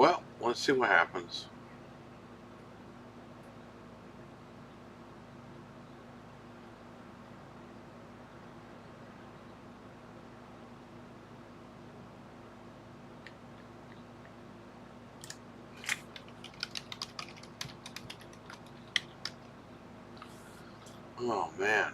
Well, let's see what happens. Oh, man.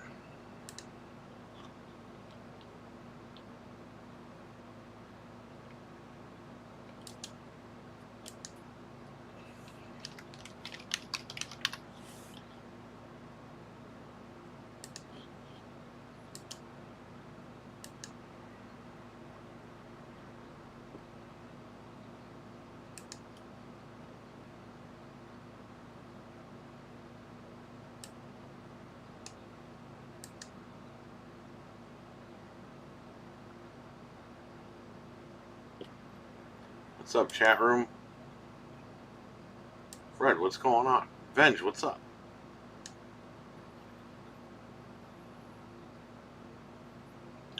What's up, chat room? Fred, what's going on? Venge, what's up?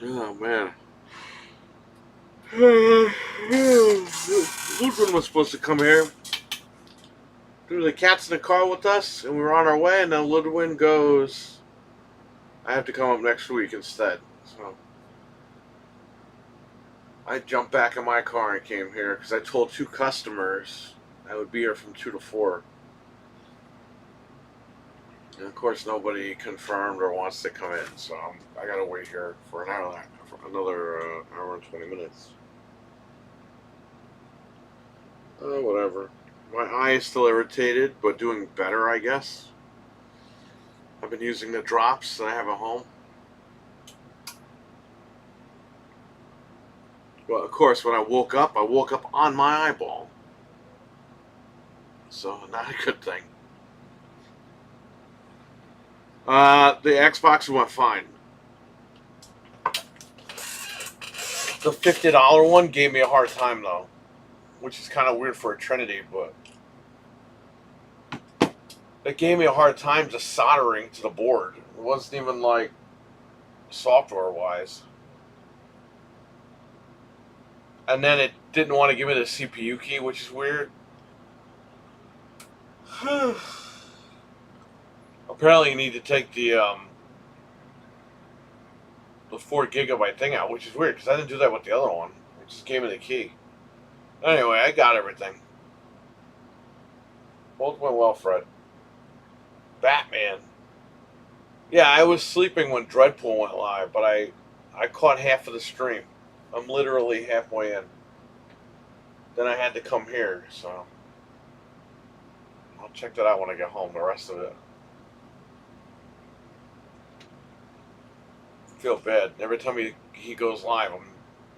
Oh, man. Ludwig was supposed to come here. There were the cats in the car with us, and we were on our way, and then Ludwig goes, I have to come up next week instead. So I jumped back in my car and came here because I told 2 customers I would be here from 2 to 4. And of course, nobody confirmed or wants to come in, so I gotta wait here for another hour and 20 minutes. Whatever. My eye is still irritated, but doing better, I guess. I've been using the drops that I have at home. Well, of course, when I woke up on my eyeball. So, not a good thing. The Xbox went fine. The $50 one gave me a hard time, though. Which is kind of weird for a Trinity, but it gave me a hard time just soldering to the board. It wasn't even like software-wise. And then it didn't want to give me the CPU key, which is weird. Apparently, you need to take the 4 GB thing out, which is weird because I didn't do that with the other one. It just gave me the key. Anyway, I got everything. Both went well, Fred. Batman. Yeah, I was sleeping when Dreadpool went live, but I caught half of the stream. I'm literally halfway in. Then I had to come here, so I'll check that out when I get home, the rest of it. I feel bad. Every time he goes live, I'm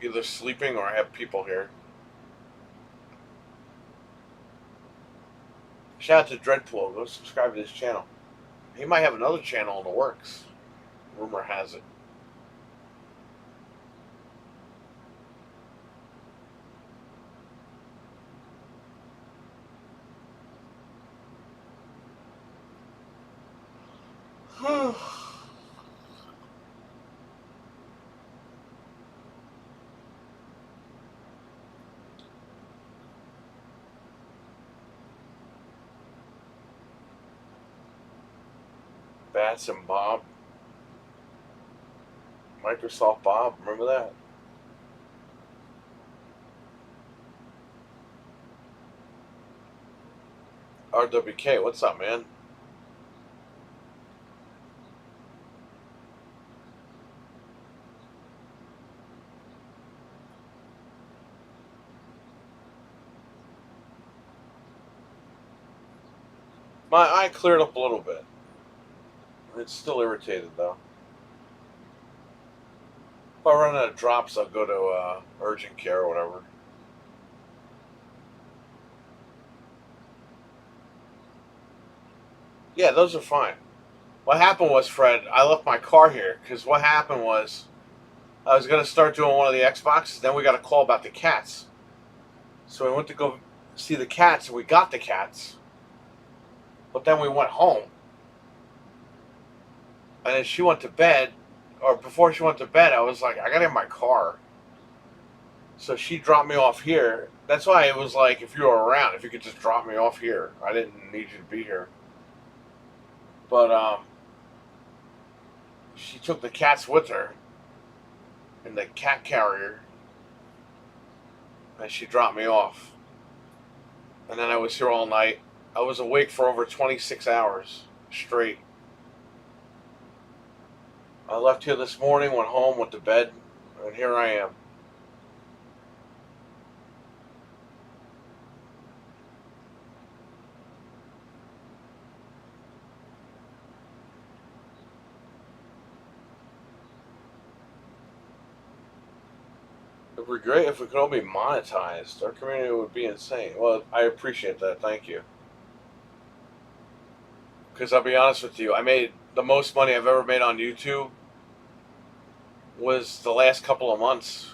either sleeping or I have people here. Shout out to Dreadpool. Go subscribe to his channel. He might have another channel in the works. Rumor has it. Bats and Bob. Microsoft Bob, remember that? RWK, what's up, man? My eye cleared up a little bit. It's still irritated, though. If I run out of drops, I'll go to urgent care or whatever. Yeah, those are fine. What happened was, Fred, I left my car here because what happened was I was going to start doing one of the Xboxes, then we got a call about the cats. So we went to go see the cats, and we got the cats. But then we went home. And then she went to bed, or before she went to bed, I was like, I got in my car. So she dropped me off here. That's why it was like, if you were around, if you could just drop me off here. I didn't need you to be here. But she took the cats with her in the cat carrier, and she dropped me off. And then I was here all night. I was awake for over 26 hours straight. I left here this morning, went home, went to bed, and here I am. It would be great if we could all be monetized. Our community would be insane. Well, I appreciate that. Thank you. Because I'll be honest with you, I made the most money I've ever made on YouTube was the last couple of months.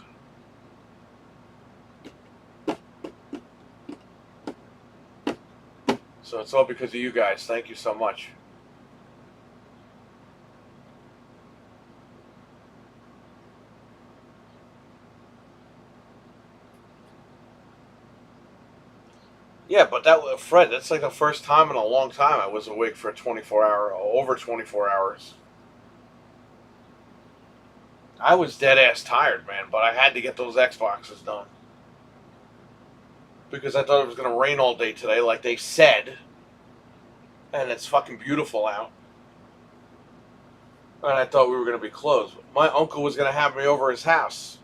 So it's all because of you guys. Thank you so much. Yeah, but that, Fred, that's like the first time in a long time I was awake for a over 24 hours. I was dead ass tired, man, but I had to get those Xboxes done. Because I thought it was going to rain all day today, like they said. And it's fucking beautiful out. And I thought we were going to be closed. My uncle was going to have me over his house.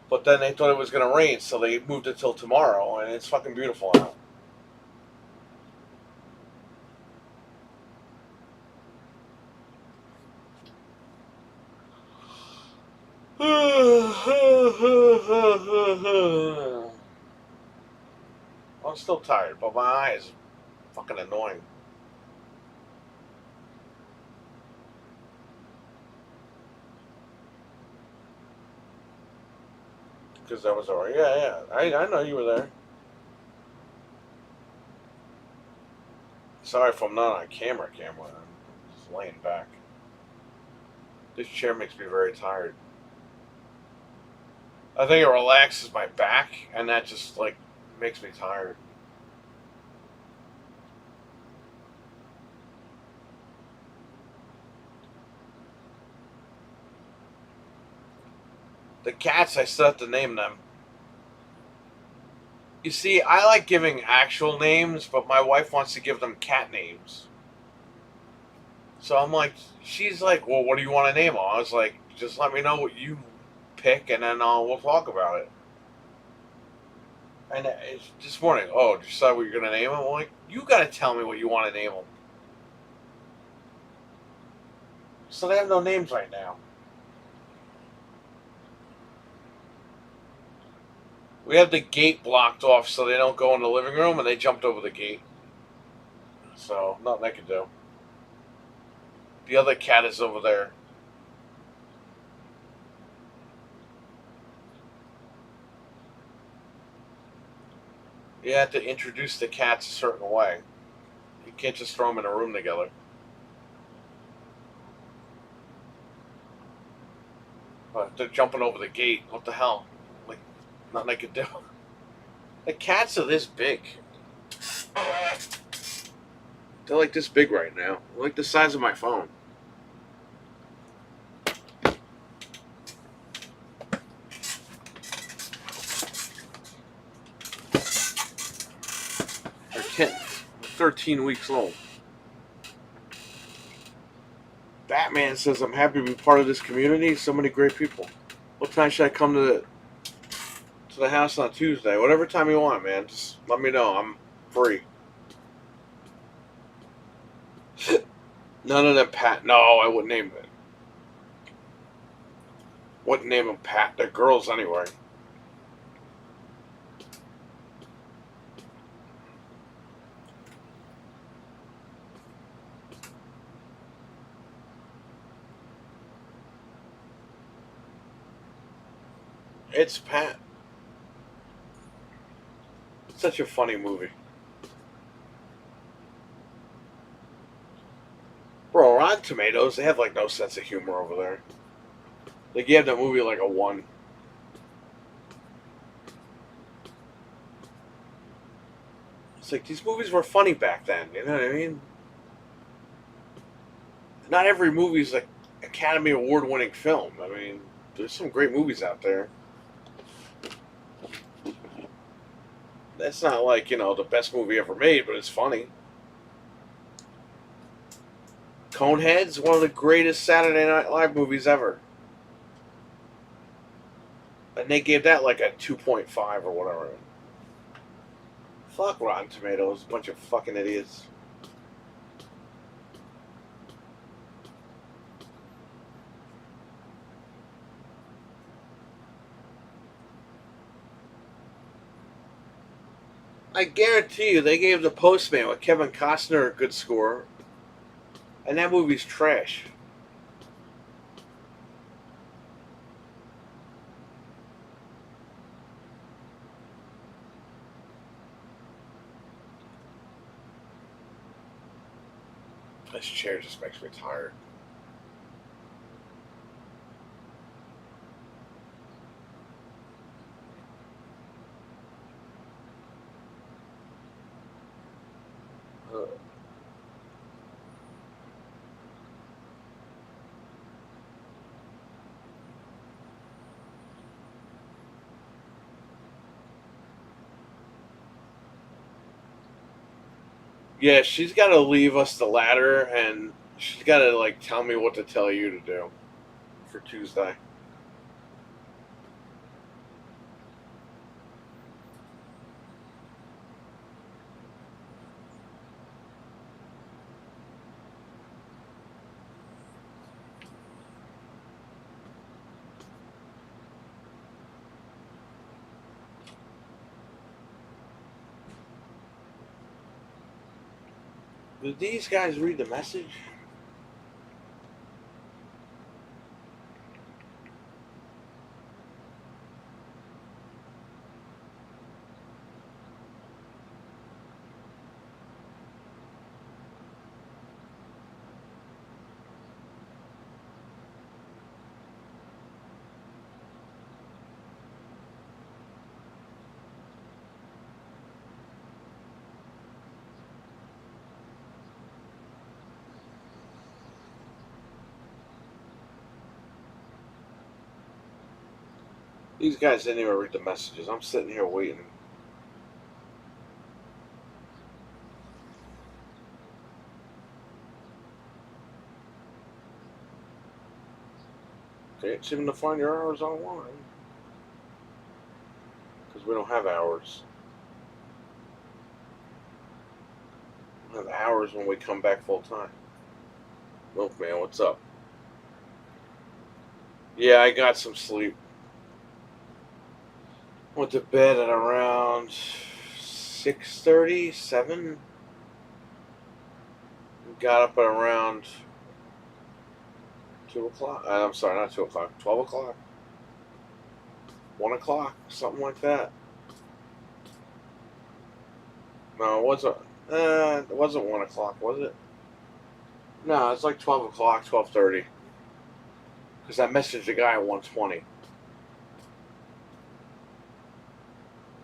But then they thought it was going to rain, so they moved it till tomorrow, and it's fucking beautiful out. I'm still tired, but my eyes are fucking annoying. Because that was alright. Yeah. I know you were there. Sorry if I'm not on camera. I'm just laying back. This chair makes me very tired. I think it relaxes my back, and that just, like, makes me tired. The cats, I still have to name them. You see, I like giving actual names, but my wife wants to give them cat names. So I'm like, she's like, well, what do you want to name them? I was like, just let me know what you pick, and then we'll talk about it. And it's this morning, oh, did you decide what you're going to name them? I'm like, you got to tell me what you want to name them. So they have no names right now. We have the gate blocked off so they don't go in the living room, and they jumped over the gate. So, nothing I can do. The other cat is over there. You have to introduce the cats a certain way. You can't just throw them in a room together. But they're jumping over the gate. What the hell? Like, nothing I can do. The cats are this big. They're like this big right now. They're like the size of my phone. They're kittens. They're 13 weeks old. Batman says, I'm happy to be part of this community. So many great people. What time should I come to the house on Tuesday? Whatever time you want, man. Just let me know. I'm free. None of them Pat. No, I wouldn't name it. Wouldn't name them Pat. They're girls anyway. It's Pat. It's such a funny movie. Bro, Rotten Tomatoes, they have like no sense of humor over there. They gave that movie like a 1. It's like these movies were funny back then. You know what I mean? Not every movie is like Academy Award winning film. I mean, there's some great movies out there. That's not like, the best movie ever made, but it's funny. Conehead's one of the greatest Saturday Night Live movies ever. And they gave that like a 2.5 or whatever. Fuck Rotten Tomatoes, bunch of fucking idiots. I guarantee you they gave The Postman with Kevin Costner a good score. And that movie's trash. This chair just makes me tired. Yeah, she's got to leave us the ladder, and she's got to like tell me what to tell you to do for Tuesday. Did these guys read the message? These guys didn't even read the messages. I'm sitting here waiting. Can't seem to find your hours online. Because we don't have hours. We have hours when we come back full time. Milkman, what's up? Yeah, I got some sleep. Went to bed at around 6:30, 7. Got up at around 2 o'clock. I'm sorry, not 2 o'clock. 12 o'clock. 1 o'clock, something like that. No, it wasn't. It wasn't 1 o'clock, was it? No, it's like 12 o'clock, 12:30. Because I messaged the guy at 1:20.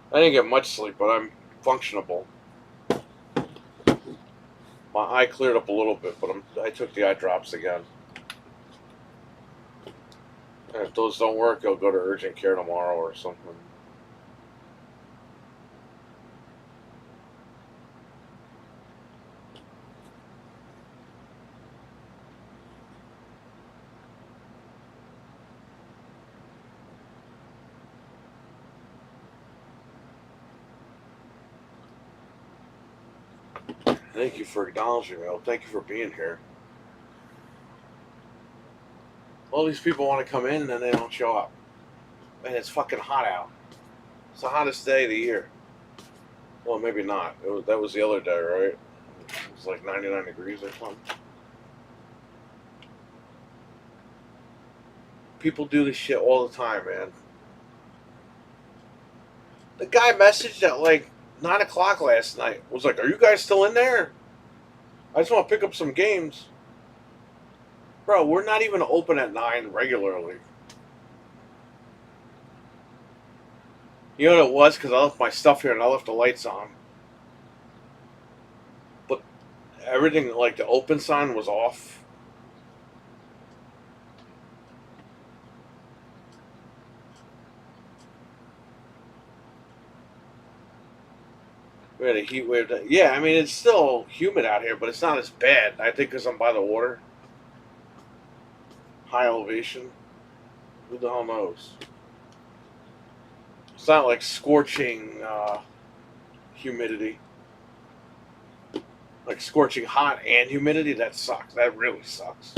I didn't get much sleep, but I'm functionable. My eye cleared up a little bit, but I took the eye drops again. And if those don't work, I'll go to urgent care tomorrow or something. Thank you for acknowledging me. Thank you for being here. All these people want to come in and then they don't show up. And it's fucking hot out. It's the hottest day of the year. Well, maybe not. That was the other day, right? It was like 99 degrees or something. People do this shit all the time, man. The guy messaged at like 9 o'clock last night. Was like, are you guys still in there? I just want to pick up some games. Bro, we're not even open at 9 regularly. You know what it was? Because I left my stuff here and I left the lights on. Everything, like the open sign was off. We had a heat wave. Yeah, I mean, it's still humid out here, but it's not as bad. I think because I'm by the water, high elevation. Who the hell knows? It's not like scorching humidity. Like scorching hot and humidity, that sucks. That really sucks.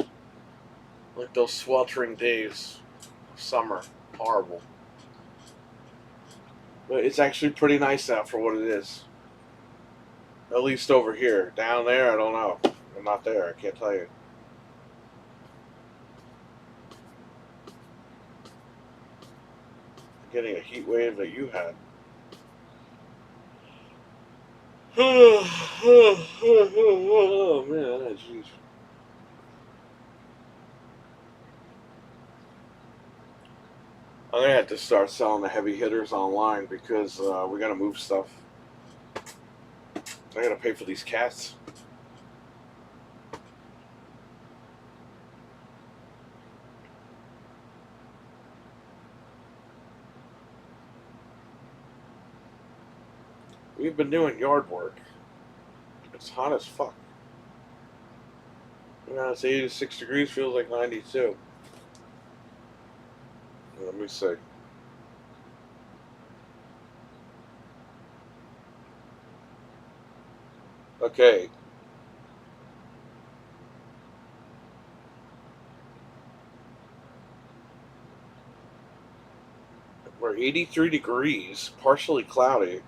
Like those sweltering days of summer. Horrible. But it's actually pretty nice out for what it is. At least over here. Down there, I don't know. I'm not there. I can't tell you. I'm getting a heat wave that you had. Oh man, jeez. I'm gonna have to start selling the heavy hitters online because we gotta move stuff. I gotta pay for these cats. We've been doing yard work. It's hot as fuck. Yeah, it's 86 degrees, feels like 92. Let me see. Okay. We're 83 degrees, partially cloudy.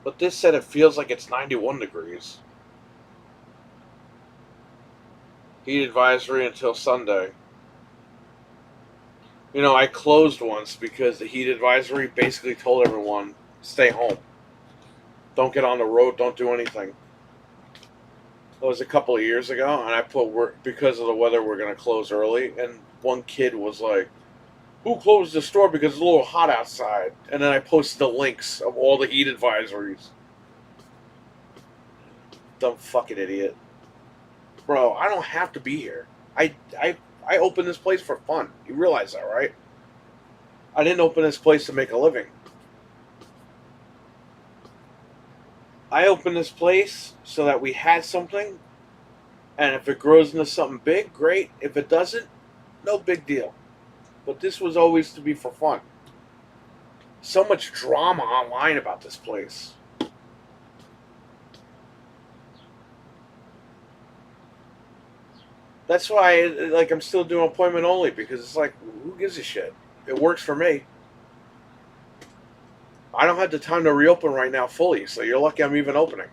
But this said it feels like it's 91 degrees. Heat advisory until Sunday. You know, I closed once because the heat advisory basically told everyone, stay home. Don't get on the road, don't do anything. That was a couple of years ago, and I put, because of the weather, we're going to close early. And one kid was like, who closed the store because it's a little hot outside? And then I posted the links of all the heat advisories. Dumb fucking idiot. Bro, I don't have to be here. I opened this place for fun. You realize that, right? I didn't open this place to make a living. I opened this place so that we had something, and if it grows into something big, great. If it doesn't, no big deal. But this was always to be for fun. So much drama online about this place. That's why, like, I'm still doing appointment only, because it's like, who gives a shit? It works for me. I don't have the time to reopen right now fully, so you're lucky I'm even opening.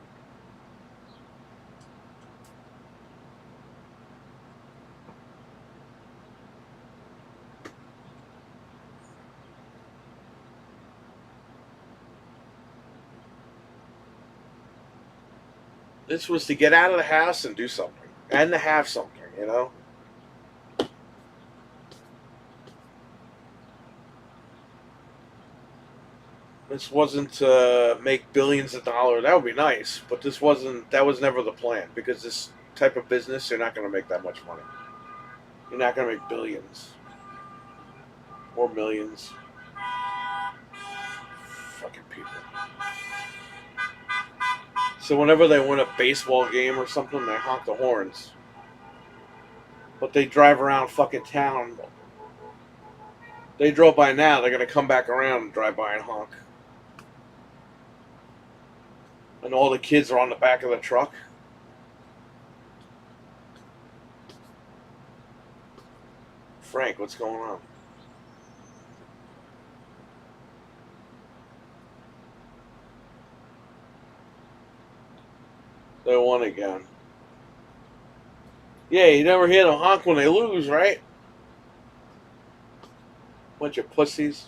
This was to get out of the house and do something, and to have something, you know? This wasn't to make billions of dollars. That would be nice, but this wasn't. That was never the plan, because this type of business, you're not going to make that much money. You're not going to make billions or millions. Fucking people. So whenever they win a baseball game or something, they honk the horns. But they drive around fucking town. They drove by now. They're going to come back around and drive by and honk. And all the kids are on the back of the truck. Frank, what's going on? They won again. Yeah, you never hear them honk when they lose, right? Bunch of pussies.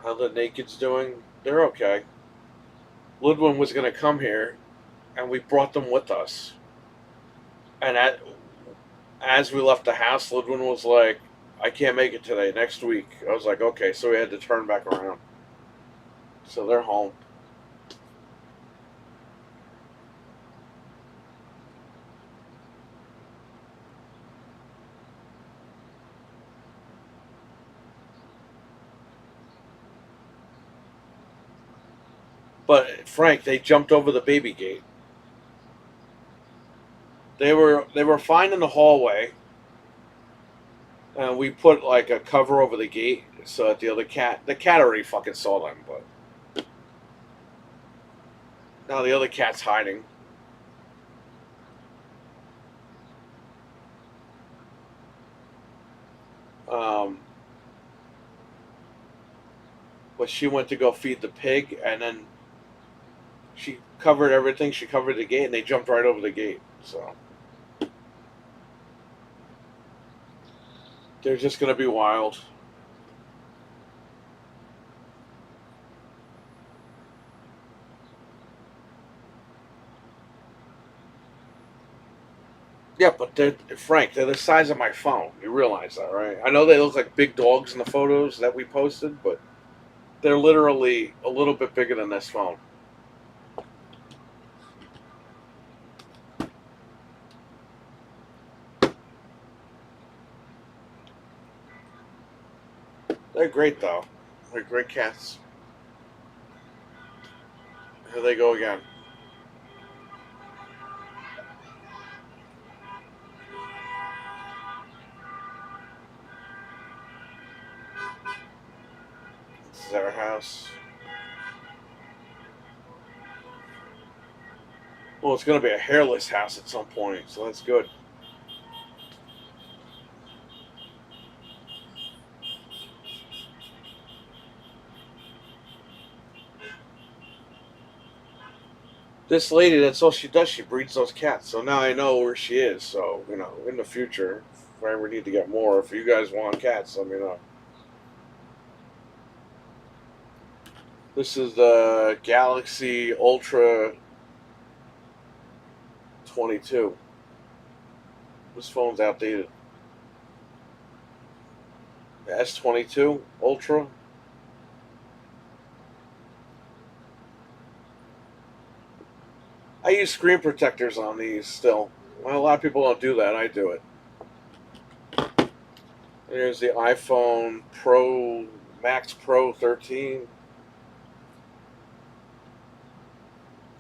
How the Naked's doing? They're okay. Ludwin was going to come here, and we brought them with us. And as we left the house, Ludwin was like, I can't make it today, next week. I was like, okay, so we had to turn back around. So they're home. But Frank, they jumped over the baby gate. They were fine in the hallway, and we put like a cover over the gate so that the cat already fucking saw them, but now the other cat's hiding. Um, but she went to go feed the pig, and then she covered everything. She covered the gate, and they jumped right over the gate. So they're just gonna be wild. Yeah, but Frank, they're the size of my phone. You realize that, right? I know they look like big dogs in the photos that we posted, but they're literally a little bit bigger than this phone. They're great, though. They're great cats. Here they go again. This is our house. Well, it's going to be a hairless house at some point, so that's good. This lady, that's all she does. She breeds those cats. So now I know where she is. So, in the future, if I ever need to get more, if you guys want cats, let me know. This is the Galaxy Ultra 22. This phone's outdated. The S22 Ultra. I use screen protectors on these still. Well, a lot of people don't do that. I do it. Here's the iPhone Pro Max Pro 13.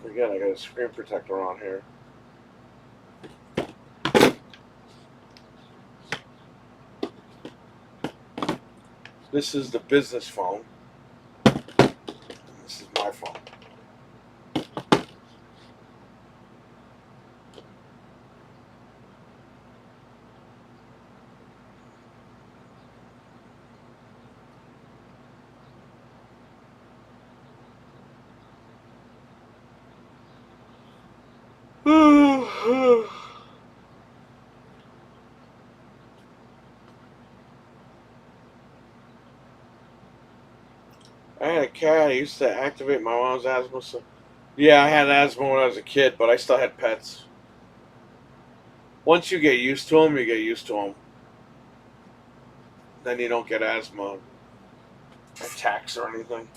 Again, I got a screen protector on here. This is the business phone. This is my phone. I had a cat. I used to activate my mom's asthma. So, yeah, I had asthma when I was a kid, but I still had pets. Once you get used to them, you get used to them. Then you don't get asthma attacks or anything.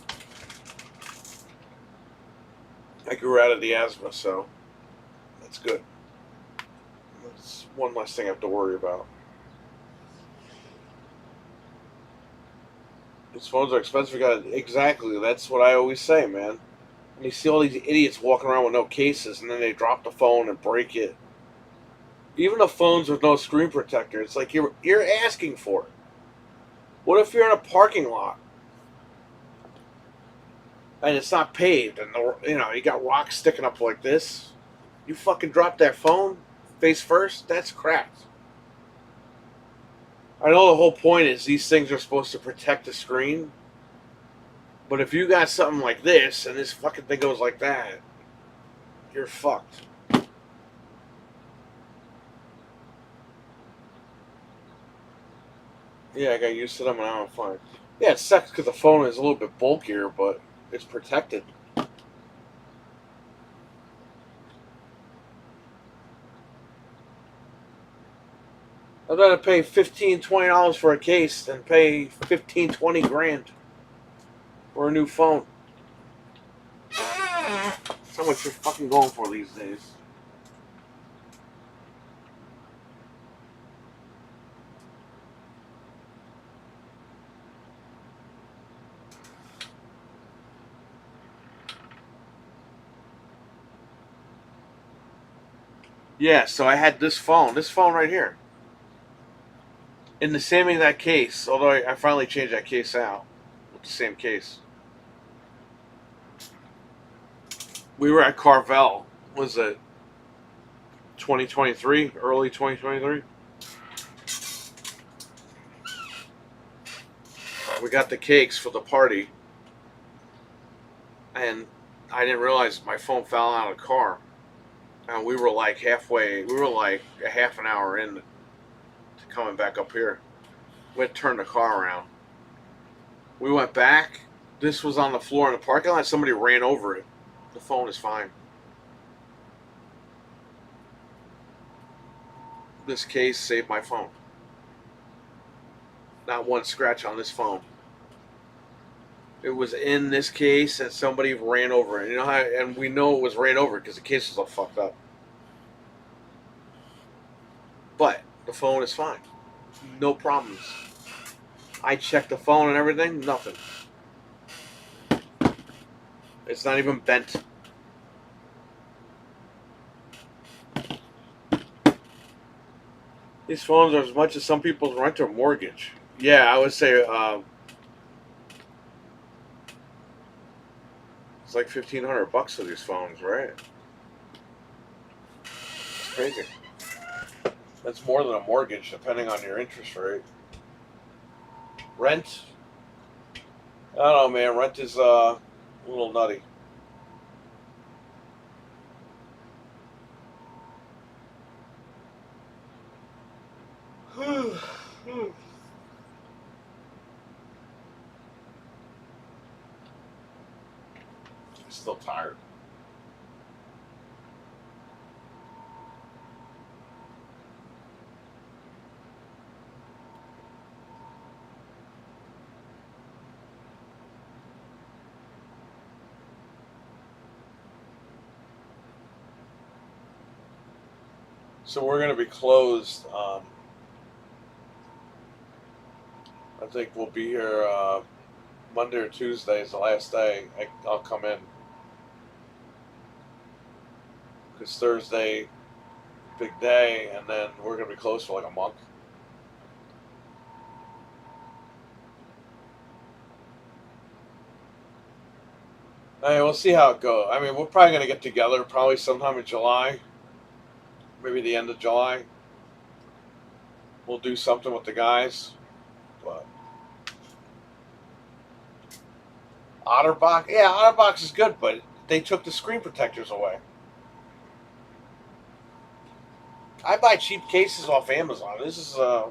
I grew out of the asthma, so that's good. That's one less thing I have to worry about. These phones are expensive. Exactly. That's what I always say, man. And you see all these idiots walking around with no cases, and then they drop the phone and break it. Even the phones with no screen protector, it's like you're asking for it. What if you're in a parking lot and it's not paved, and you got rocks sticking up like this? You fucking drop that phone face first. That's cracked. I know the whole point is these things are supposed to protect the screen, but if you got something like this and this fucking thing goes like that, you're fucked. Yeah, I got used to them and now I'm fine. Yeah, it sucks because the phone is a little bit bulkier, but it's protected. I'd rather pay $15, $20 for a case than pay 15, 20 grand for a new phone. That's how much you're fucking going for these days. Yeah, so I had this phone right here, in the same exact case, although I finally changed that case out with the same case. We were at Carvel. Was it 2023? Early 2023? We got the cakes for the party, and I didn't realize my phone fell out of the car. And we were like halfway, we were like a half an hour in to coming back up here. We had to turn the car around. We went back. This was on the floor in the parking lot. Somebody ran over it. The phone is fine. This case saved my phone. Not one scratch on this phone. It was in this case, and somebody ran over it. You know how? And we know it was ran over because the case was all fucked up. But the phone is fine. No problems. I checked the phone and everything. Nothing. It's not even bent. These phones are as much as some people's rent or mortgage. Yeah, I would say it's like $1,500 for these phones, right? It's crazy. That's more than a mortgage, depending on your interest rate. Rent, I don't know, man. Rent is a little nutty. Still tired. So we're going to be closed. I think we'll be here Monday or Tuesday is the last day. I'll come in because Thursday, big day, and then we're going to be closed for like a month. I mean, we'll see how it goes. I mean, we're probably going to get together probably sometime in July, maybe the end of July. We'll do something with the guys. But Otterbox, yeah, Otterbox is good, but they took the screen protectors away. I buy cheap cases off Amazon. This is a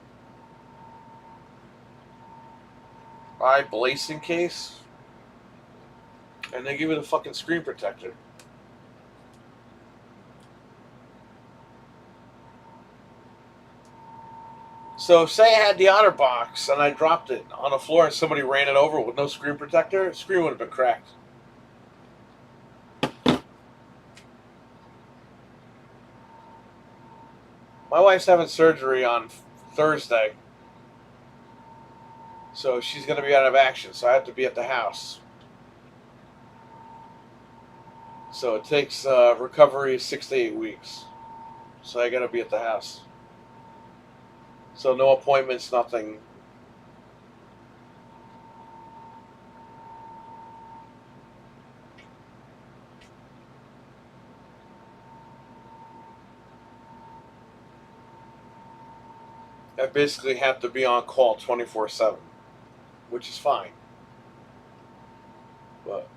Blazing case, and they give you the fucking screen protector. So say I had the Otterbox and I dropped it on the floor and somebody ran it over with no screen protector, the screen would have been cracked. My wife's having surgery on Thursday, so she's going to be out of action, so I have to be at the house. So it takes recovery 6 to 8 weeks. So I got to be at the house. So no appointments, nothing. I basically have to be on call 24/7, which is fine. But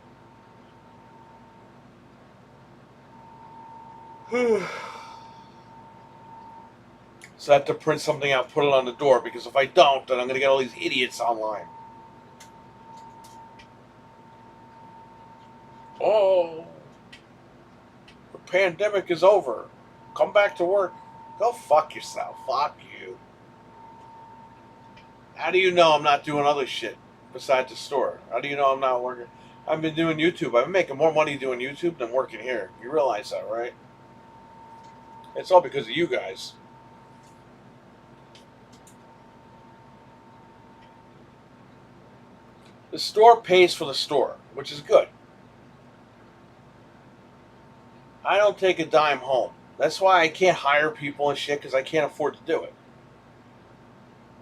so I have to print something out, put it on the door, because if I don't, then I'm going to get all these idiots online. Oh, the pandemic is over. Come back to work. Go fuck yourself. Fuck you. How do you know I'm not doing other shit besides the store? How do you know I'm not working? I've been doing YouTube. I've been making more money doing YouTube than working here. You realize that, right? It's all because of you guys. The store pays for the store, which is good. I don't take a dime home. That's why I can't hire people and shit because I can't afford to do it.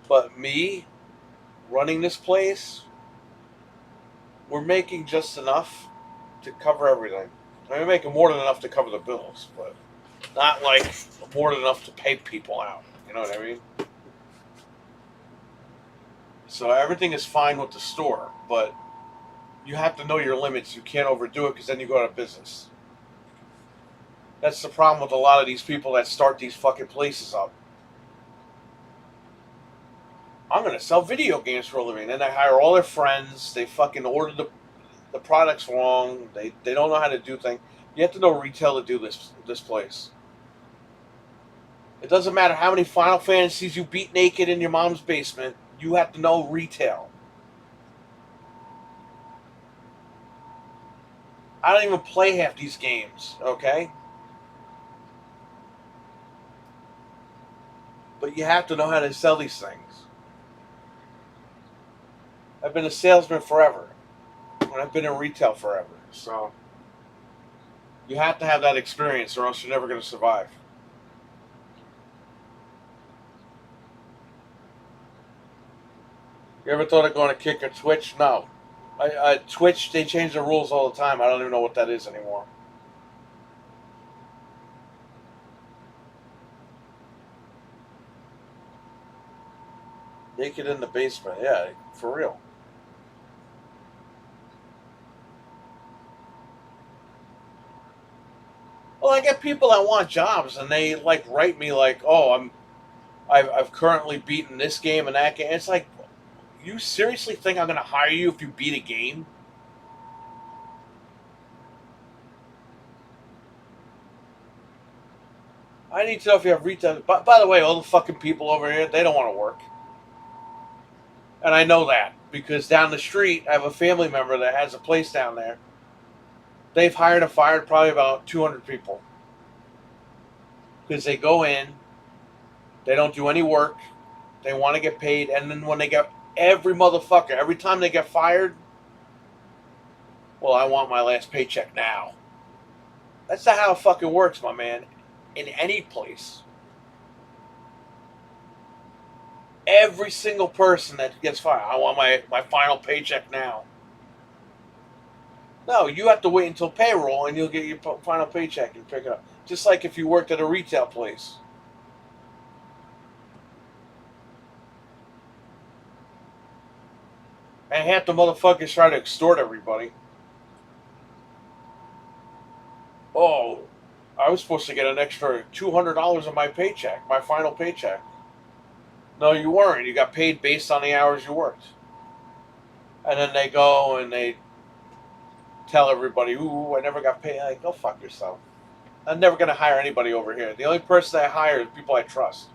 But me running this place, we're making just enough to cover everything. I mean, we're making more than enough to cover the bills, but not like more than enough to pay people out. You know what I mean? So everything is fine with the store, but you have to know your limits. You can't overdo it because then you go out of business. That's the problem with a lot of these people that start these fucking places up. I'm gonna sell video games for a living. Then they hire all their friends. They fucking order the products wrong. They don't know how to do things. You have to know retail to do this place. It doesn't matter how many Final Fantasies you beat naked in your mom's basement. You have to know retail. I don't even play half these games, okay? But you have to know how to sell these things. I've been a salesman forever. And I've been in retail forever. So you have to have that experience or else you're never going to survive. You ever thought of going to kick or Twitch? No. Twitch, they change the rules all the time. I don't even know what that is anymore. Naked in the basement. Yeah, for real. Well, I get people that want jobs and they like write me like, "Oh, I've currently beaten this game and that game." It's like, you seriously think I'm going to hire you if you beat a game? I need to know if you have retail. By the way, all the fucking people over here, they don't want to work. And I know that because down the street, I have a family member that has a place down there. They've hired and fired probably about 200 people because they go in, they don't do any work, they want to get paid, and then when they get every motherfucker, every time they get fired, well, I want my last paycheck now. That's not how it fucking works, my man. In any place. Every single person that gets fired, I want my final paycheck now. No, you have to wait until payroll and you'll get your final paycheck and pick it up. Just like if you worked at a retail place. And half the motherfuckers try to extort everybody. Oh, I was supposed to get an extra $200 on my paycheck, my final paycheck. No, you weren't. You got paid based on the hours you worked. And then they go and they tell everybody, "Ooh, I never got paid." Like, go fuck yourself. I'm never going to hire anybody over here. The only person I hire is people I trust.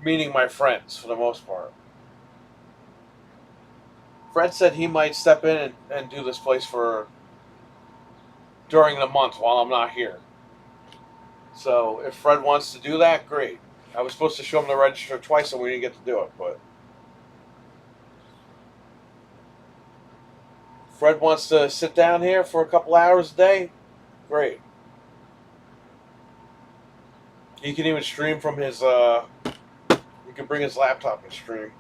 Meaning my friends, for the most part. Fred said he might step in and do this place for during the month while I'm not here. So if Fred wants to do that, great. I was supposed to show him the register twice and we didn't get to do it, but Fred wants to sit down here for a couple hours a day, great. He can even stream from his he can bring his laptop and stream.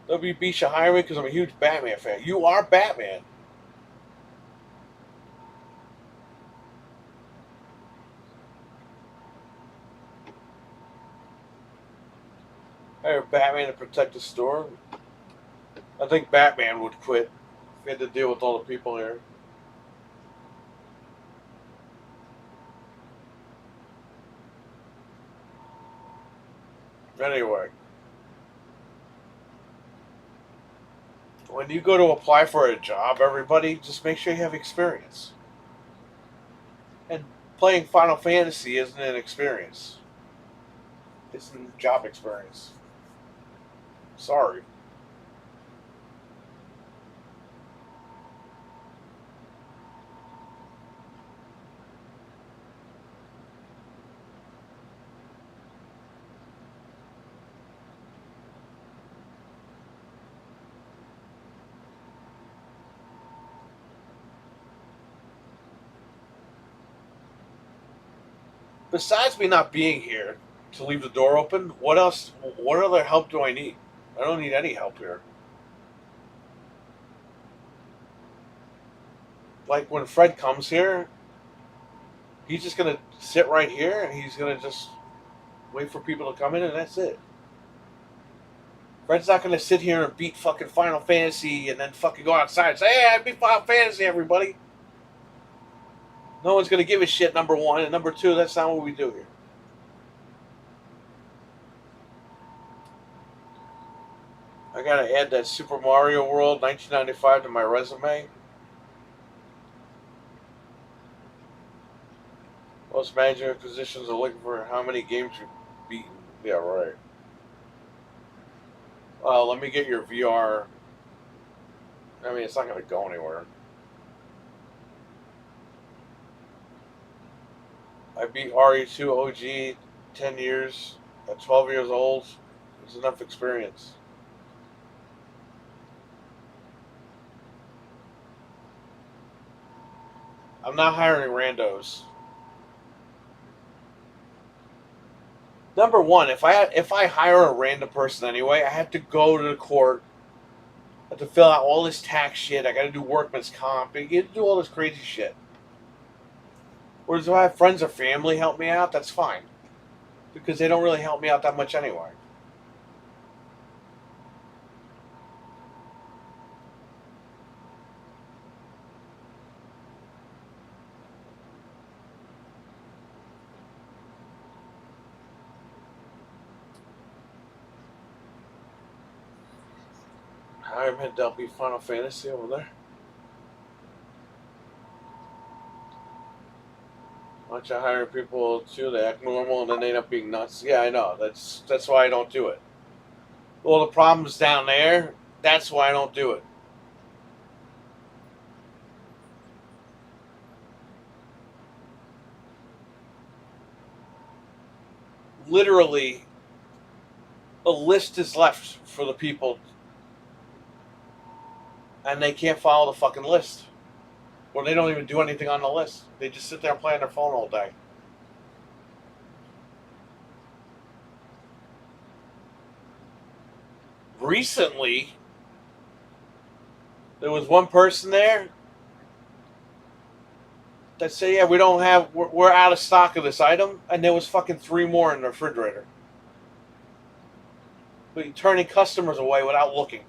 WB should hire me because I'm a huge Batman fan. You are Batman. Hire Batman to protect the store. I think Batman would quit We had to deal with all the people here. Anyway, when you go to apply for a job, everybody, just make sure you have experience. And playing Final Fantasy isn't an experience. It's a job experience. Sorry. Besides me not being here to leave the door open, what else? What other help do I need? I don't need any help here. Like when Fred comes here, he's just gonna sit right here and he's gonna just wait for people to come in and that's it. Fred's not gonna sit here and beat fucking Final Fantasy and then fucking go outside and say, "Hey, I beat Final Fantasy, everybody." No one's gonna give a shit. Number one and number two, that's not what we do here. I gotta add that Super Mario World 1995 to my resume. Most management positions are looking for how many games you've beaten. Yeah, right. Let me get your VR. I mean, it's not going to go anywhere. I beat RE2 OG 10 years. At 12 years old, it's enough experience. I'm not hiring randos. Number one, if I hire a random person anyway, I have to go to the court. I have to fill out all this tax shit. I got to do workman's comp. I get to do all this crazy shit. Whereas if I have friends or family help me out, that's fine, because they don't really help me out that much anyway. I'm at Delphi Final Fantasy over there. Bunch of hiring people too, they act normal and then they end up being nuts. Yeah, I know. That's why I don't do it. Well, the problem's down there. That's why I don't do it. Literally, a list is left for the people, and they can't follow the fucking list. Or they don't even do anything on the list. They just sit there and play on their phone all day. Recently, there was one person there that said, "Yeah, we're out of stock of this item," and there was fucking 3 more in the refrigerator. But you're turning customers away without looking.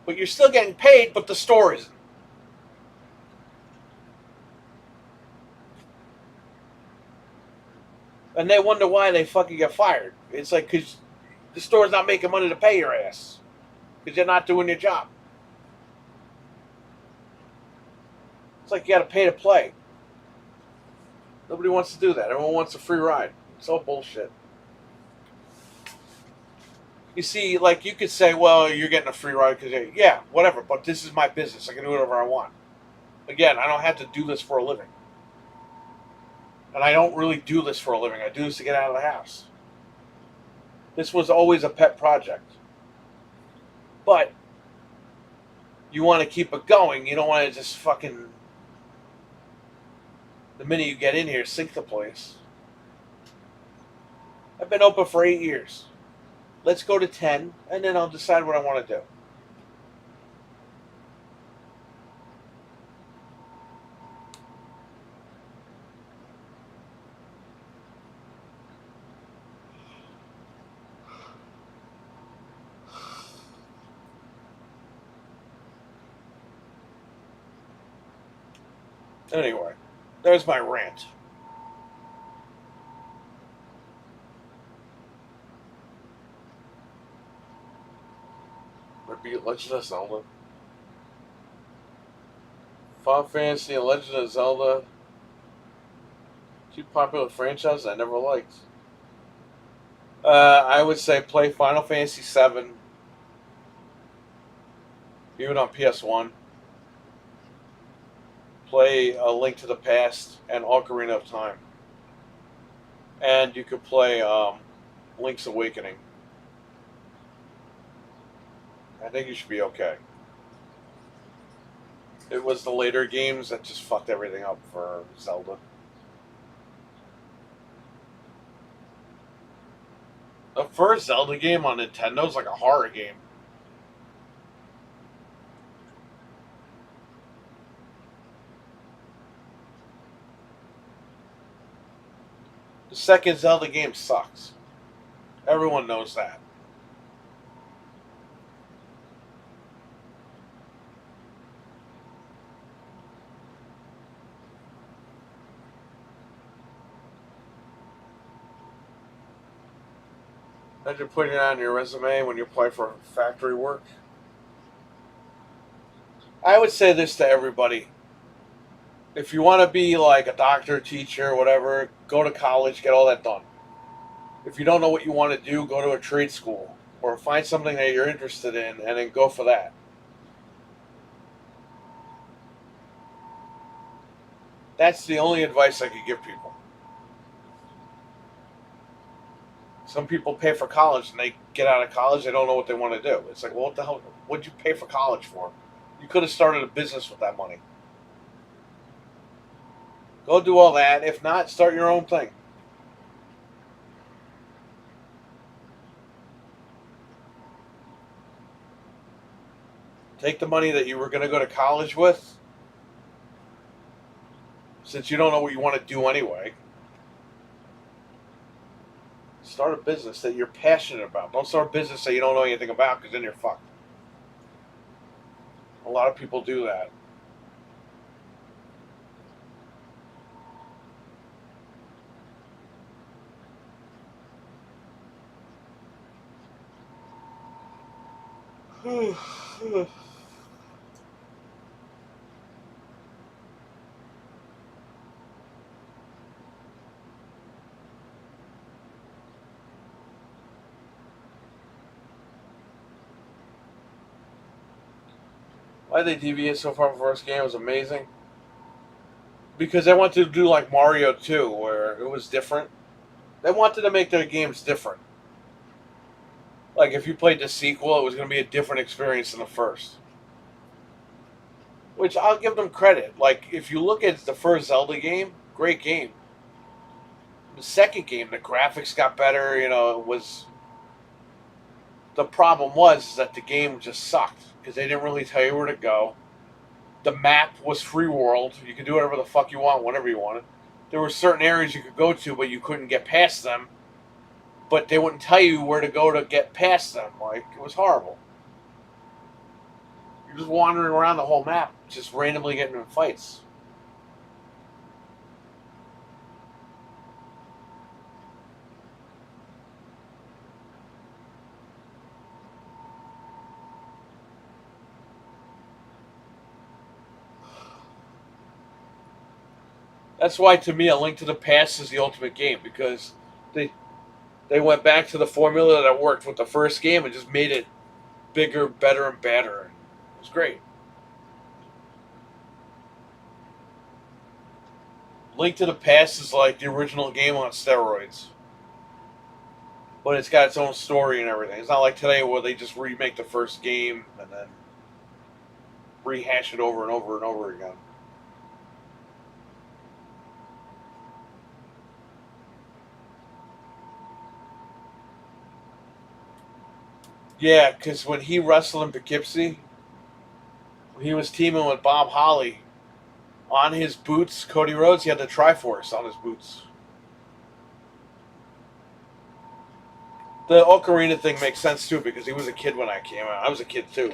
But you're still getting paid, but the store isn't. And they wonder why they fucking get fired. It's like, because the store's not making money to pay your ass. Because you're not doing your job. It's like you got to pay to play. Nobody wants to do that. Everyone wants a free ride. It's all bullshit. You see, like, you could say, well, you're getting a free ride because, yeah, whatever, but this is my business. I can do whatever I want. Again, I don't have to do this for a living. And I don't really do this for a living. I do this to get out of the house. This was always a pet project. But you want to keep it going. You don't want to just fucking, the minute you get in here, sink the place. I've been open for 8 years. Let's go to 10, and then I'll decide what I want to do. Anyway, there's my rant. Repeat Legend of Zelda. Final Fantasy and Legend of Zelda. Two popular franchises I never liked. I would say play Final Fantasy VII, even on PS1. Play A Link to the Past and Ocarina of Time. And you could play Link's Awakening. I think you should be okay. It was the later games that just fucked everything up for Zelda. The first Zelda game on Nintendo is like a horror game. The second Zelda game sucks. Everyone knows that. Imagine putting it on your resume when you apply for factory work. I would say this to everybody. If you want to be like a doctor, teacher, whatever, go to college, get all that done. If you don't know what you want to do, go to a trade school or find something that you're interested in and then go for that. That's the only advice I could give people. Some people pay for college and they get out of college, they don't know what they want to do. It's like, well, what the hell? What'd you pay for college for? You could have started a business with that money. Go do all that. If not, start your own thing. Take the money that you were going to go to college with, since you don't know what you want to do anyway. Start a business that you're passionate about. Don't start a business that you don't know anything about, because then you're fucked. A lot of people do that. Why they deviate so far from the first game was amazing. Because they wanted to do like Mario 2, where it was different. They wanted to make their games different. Like if you played the sequel, it was going to be a different experience than the first. Which I'll give them credit. Like if you look at the first Zelda game, great game. The second game, the graphics got better. You know, it was. The problem was that the game just sucked because they didn't really tell you where to go. The map was free world. You could do whatever the fuck you want, whenever you wanted. There were certain areas you could go to, but you couldn't get past them. But they wouldn't tell you where to go to get past them. Like, it was horrible. You're just wandering around the whole map, just randomly getting in fights. That's why, to me, A Link to the Past is the ultimate game, because they went back to the formula that worked with the first game and just made it bigger, better, and better. It was great. Link to the Past is like the original game on steroids. But it's got its own story and everything. It's not like today where they just remake the first game and then rehash it over and over and over again. Yeah, because when he wrestled in Poughkeepsie, he was teaming with Bob Holly. On his boots, Cody Rhodes, he had the Triforce on his boots. The Ocarina thing makes sense too because he was a kid when I came out. I was a kid too.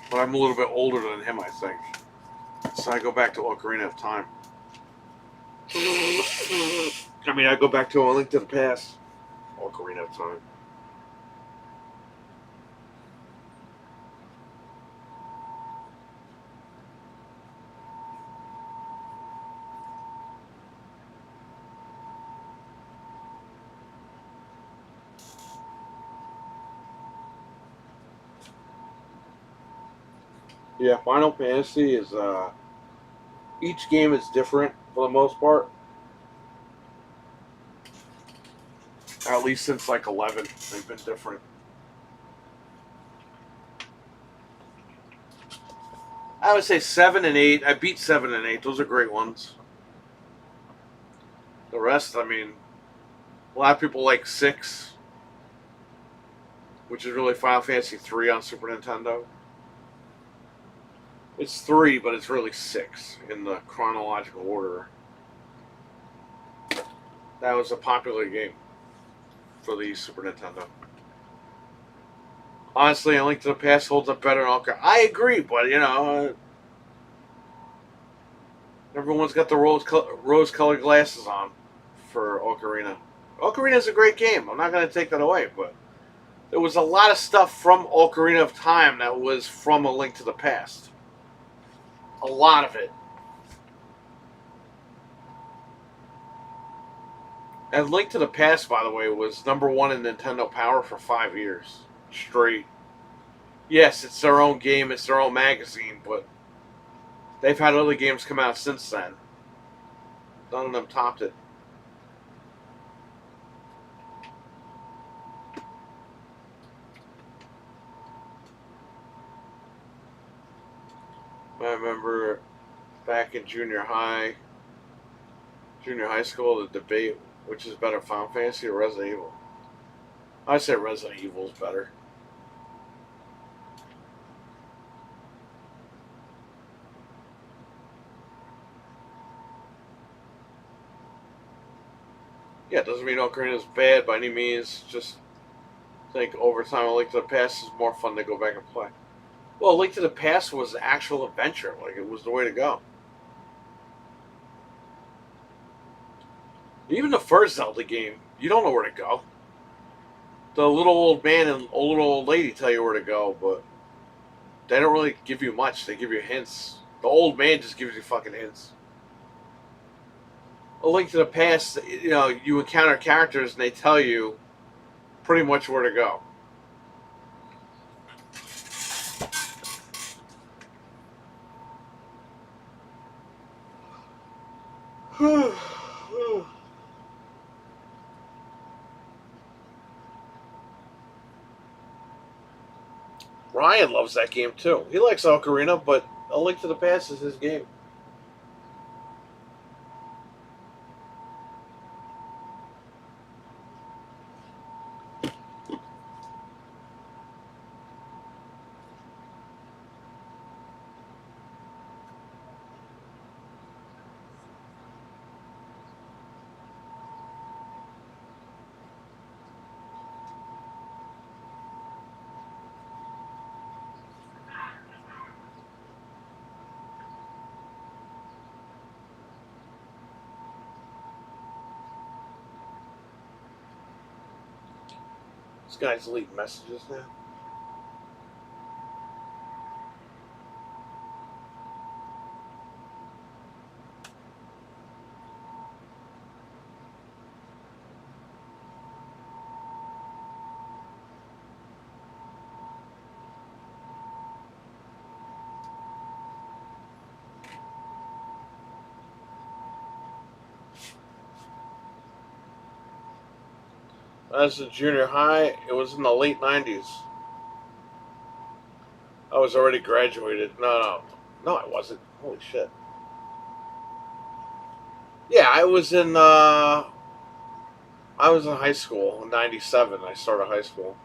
but I'm a little bit older than him, I think. So I go back to Ocarina of Time. I mean, I go back to A Link to the Past. Ocarina of Time. Yeah, Final Fantasy is each game is different for the most part. At least since like 11, they've been different. I would say 7 and 8. I beat 7 and 8. Those are great ones. The rest, I mean, a lot of people like 6, which is really Final Fantasy 3 on Super Nintendo. It's 3, but it's really 6 in the chronological order. That was a popular game for the Super Nintendo. Honestly, A Link to the Past holds up better than all. I agree, but you know, everyone's got the rose-colored glasses on for Ocarina. Ocarina is a great game. I'm not going to take that away, but there was a lot of stuff from Ocarina of Time that was from A Link to the Past. A lot of it. And Link to the Past, by the way, was #1 in Nintendo Power for 5 years straight. Yes, it's their own game, it's their own magazine, but they've had other games come out since then. None of them topped it. I remember back in junior high school, the debate, which is better, Final Fantasy or Resident Evil? I'd say Resident Evil is better. Yeah, it doesn't mean Ocarina is bad by any means. Just think over time, A Link to the Past is more fun to go back and play. Well, A Link to the Past was an actual adventure. Like, it was the way to go. Even the first Zelda game, you don't know where to go. The little old man and little old lady tell you where to go, but they don't really give you much. They give you hints. The old man just gives you fucking hints. A Link to the Past, you know, you encounter characters and they tell you pretty much where to go. Ryan loves that game too. He likes Ocarina, but A Link to the Past is his game. This guy's deleting messages now. As a junior high, it was in the late 90s. I was already graduated. No, I wasn't. Holy shit. Yeah, I was in high school in '97. I started high school.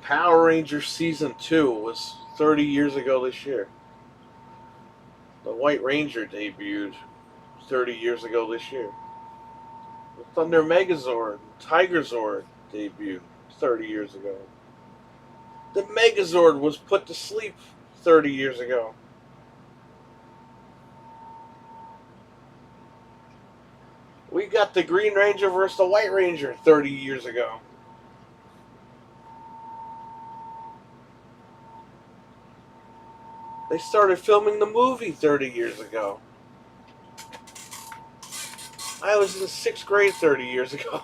Power Rangers Season 2 was 30 years ago this year. The White Ranger debuted 30 years ago this year. The Thunder Megazord, Tiger Zord debuted 30 years ago. The Megazord was put to sleep 30 years ago. We got the Green Ranger versus the White Ranger 30 years ago. They started filming the movie 30 years ago. I was in 6th grade 30 years ago.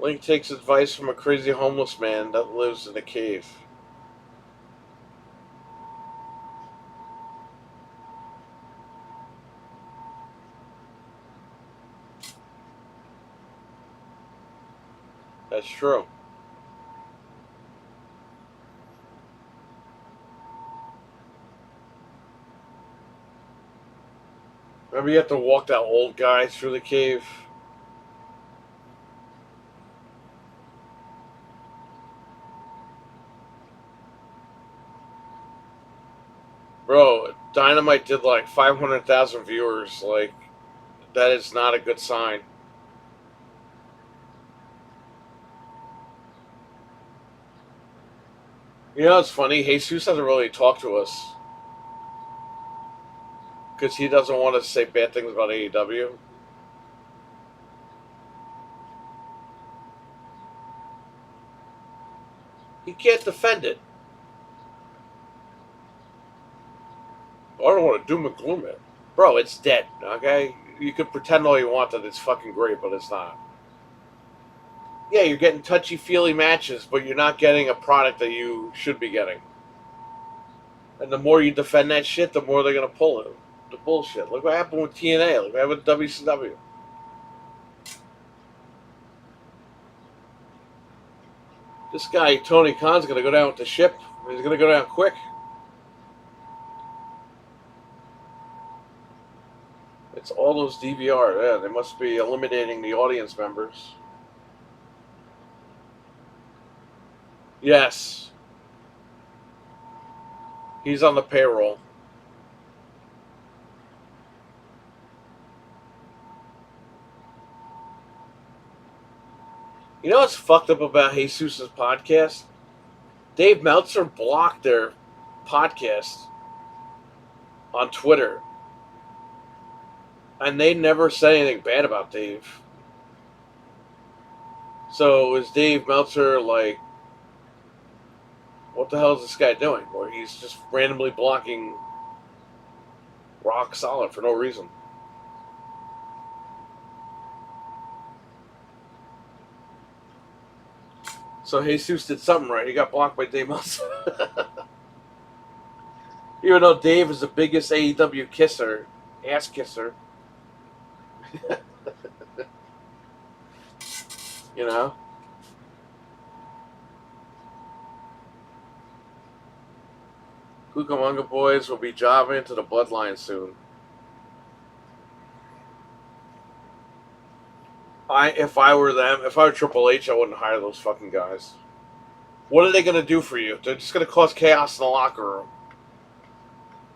Link takes advice from a crazy homeless man that lives in a cave. That's true. Remember you have to walk that old guy through the cave? Bro, Dynamite did like 500,000 viewers. Like, that is not a good sign. You know what's funny? Jesus doesn't really talk to us. Because he doesn't want to say bad things about AEW. He can't defend it. I don't want to doom and gloom it. Bro, it's dead, okay? You could pretend all you want that it's fucking great, but it's not. Yeah, you're getting touchy-feely matches, but you're not getting a product that you should be getting. And the more you defend that shit, the more they're going to pull it. The bullshit. Look what happened with TNA. Look what happened with WCW. This guy, Tony Khan's going to go down with the ship. He's going to go down quick. It's all those DVR. Yeah, they must be eliminating the audience members. Yes. He's on the payroll. You know what's fucked up about Jesus' podcast? Dave Meltzer blocked their podcast on Twitter. And they never said anything bad about Dave. So is Dave Meltzer like, what the hell is this guy doing? Or he's just randomly blocking Rock Solid for no reason. So Jesus did something right. He got blocked by Dave Meltzer. Even though Dave is the biggest AEW kisser, ass kisser. You know? Cucamonga Boys will be jobbing into the Bloodline soon. If I were them, if I were Triple H, I wouldn't hire those fucking guys. What are they going to do for you? They're just going to cause chaos in the locker room.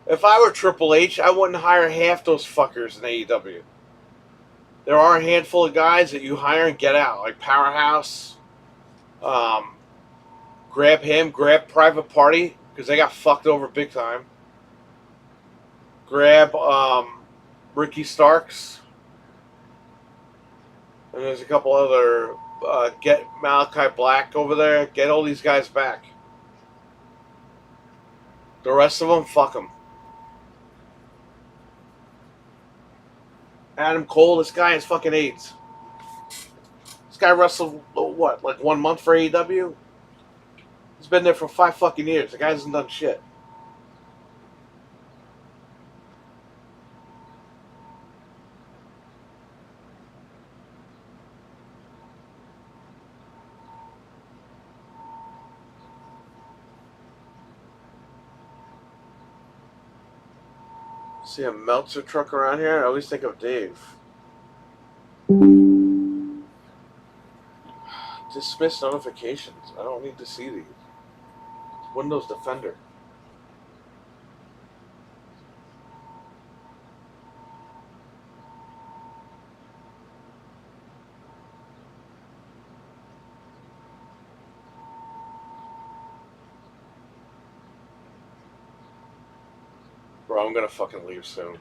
If I were Triple H, I wouldn't hire half those fuckers in AEW. There are a handful of guys that you hire and get out, like Powerhouse. Grab him, grab Private Party, because they got fucked over big time. Grab Ricky Starks. And there's a couple other, get Malachi Black over there. Get all these guys back. The rest of them, fuck them. Adam Cole, this guy has fucking AIDS. This guy wrestled, what, like 1 month for AEW? He's been there for 5 fucking years. The guy hasn't done shit. See a Meltzer truck around here? I always think of Dave. Dismiss notifications. I don't need to see these. Windows Defender. Bro, I'm gonna fucking leave soon.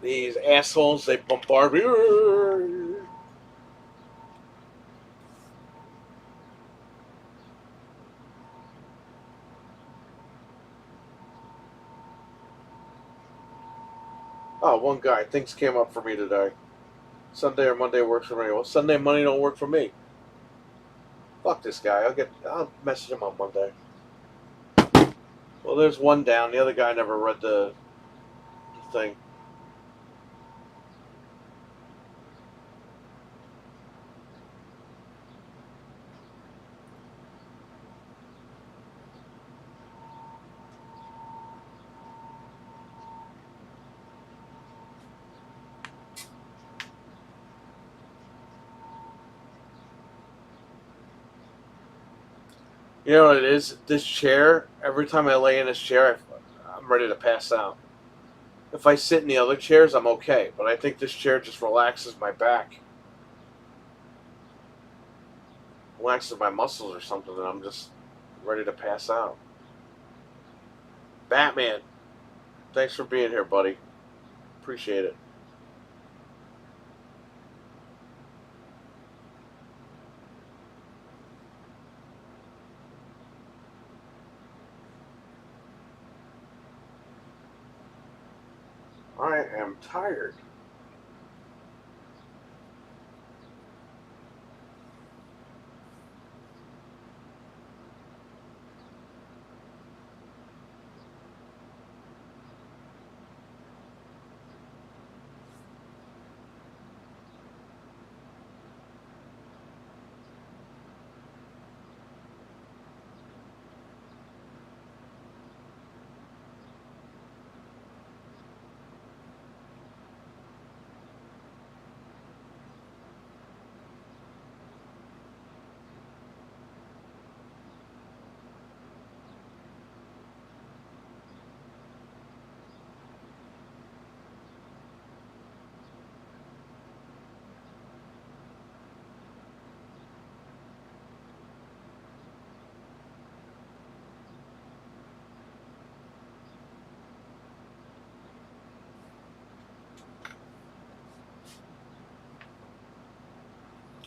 These assholes, they bombard me. Oh, one guy. Things came up for me today. Sunday or Monday works for me. Well, Sunday and Monday don't work for me. Fuck this guy. I'll message him on Monday. Well, there's one down. The other guy never read the thing. You know what it is? This chair, every time I lay in this chair, I'm ready to pass out. If I sit in the other chairs, I'm okay. But I think this chair just relaxes my back. Relaxes my muscles or something, and I'm just ready to pass out. Batman, thanks for being here, buddy. Appreciate it. I am tired.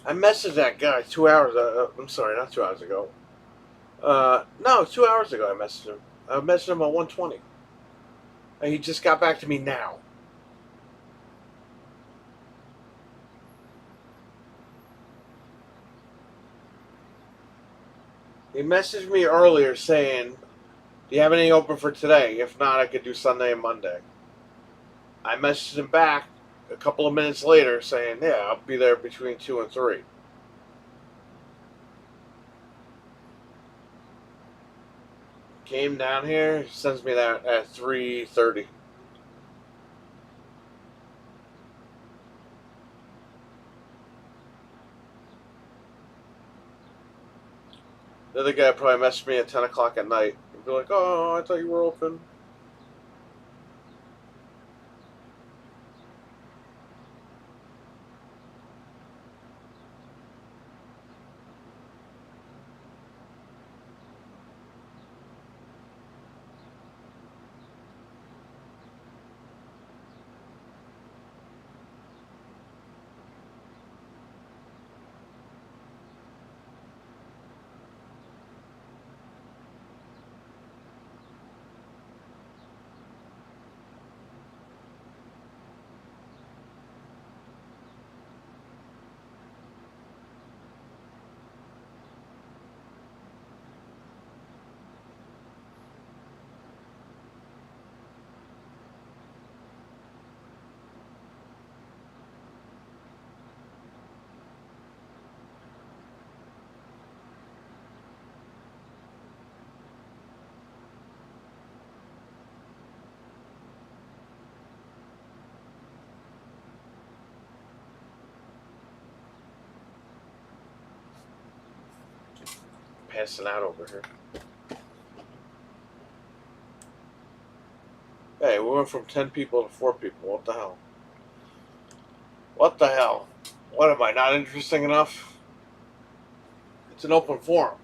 I messaged that guy 2 hours. I'm sorry, not 2 hours ago. No, 2 hours ago I messaged him. I messaged him on 120. And he just got back to me now. He messaged me earlier saying, "Do you have anything open for today? If not, I could do Sunday and Monday." I messaged him back a couple of minutes later saying, "Yeah, I'll be there between 2 and 3." Came down here, sends me that at 3:30. The other guy probably messaged me at 10 o'clock at night. He'd be like, "Oh, I thought you were open." passing out over here. Hey, we went from 10 people to 4 people. What the hell? What the hell? What, am I not interesting enough? It's an open forum.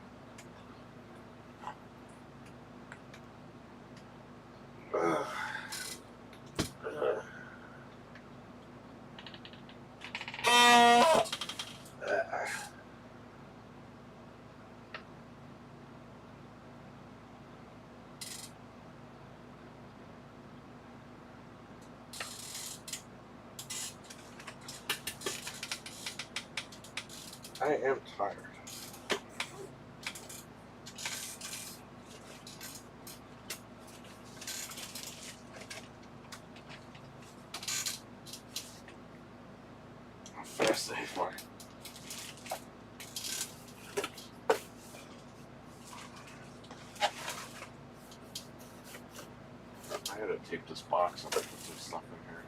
I am tired. How fast they fly. I gotta tape this box and put some stuff in here.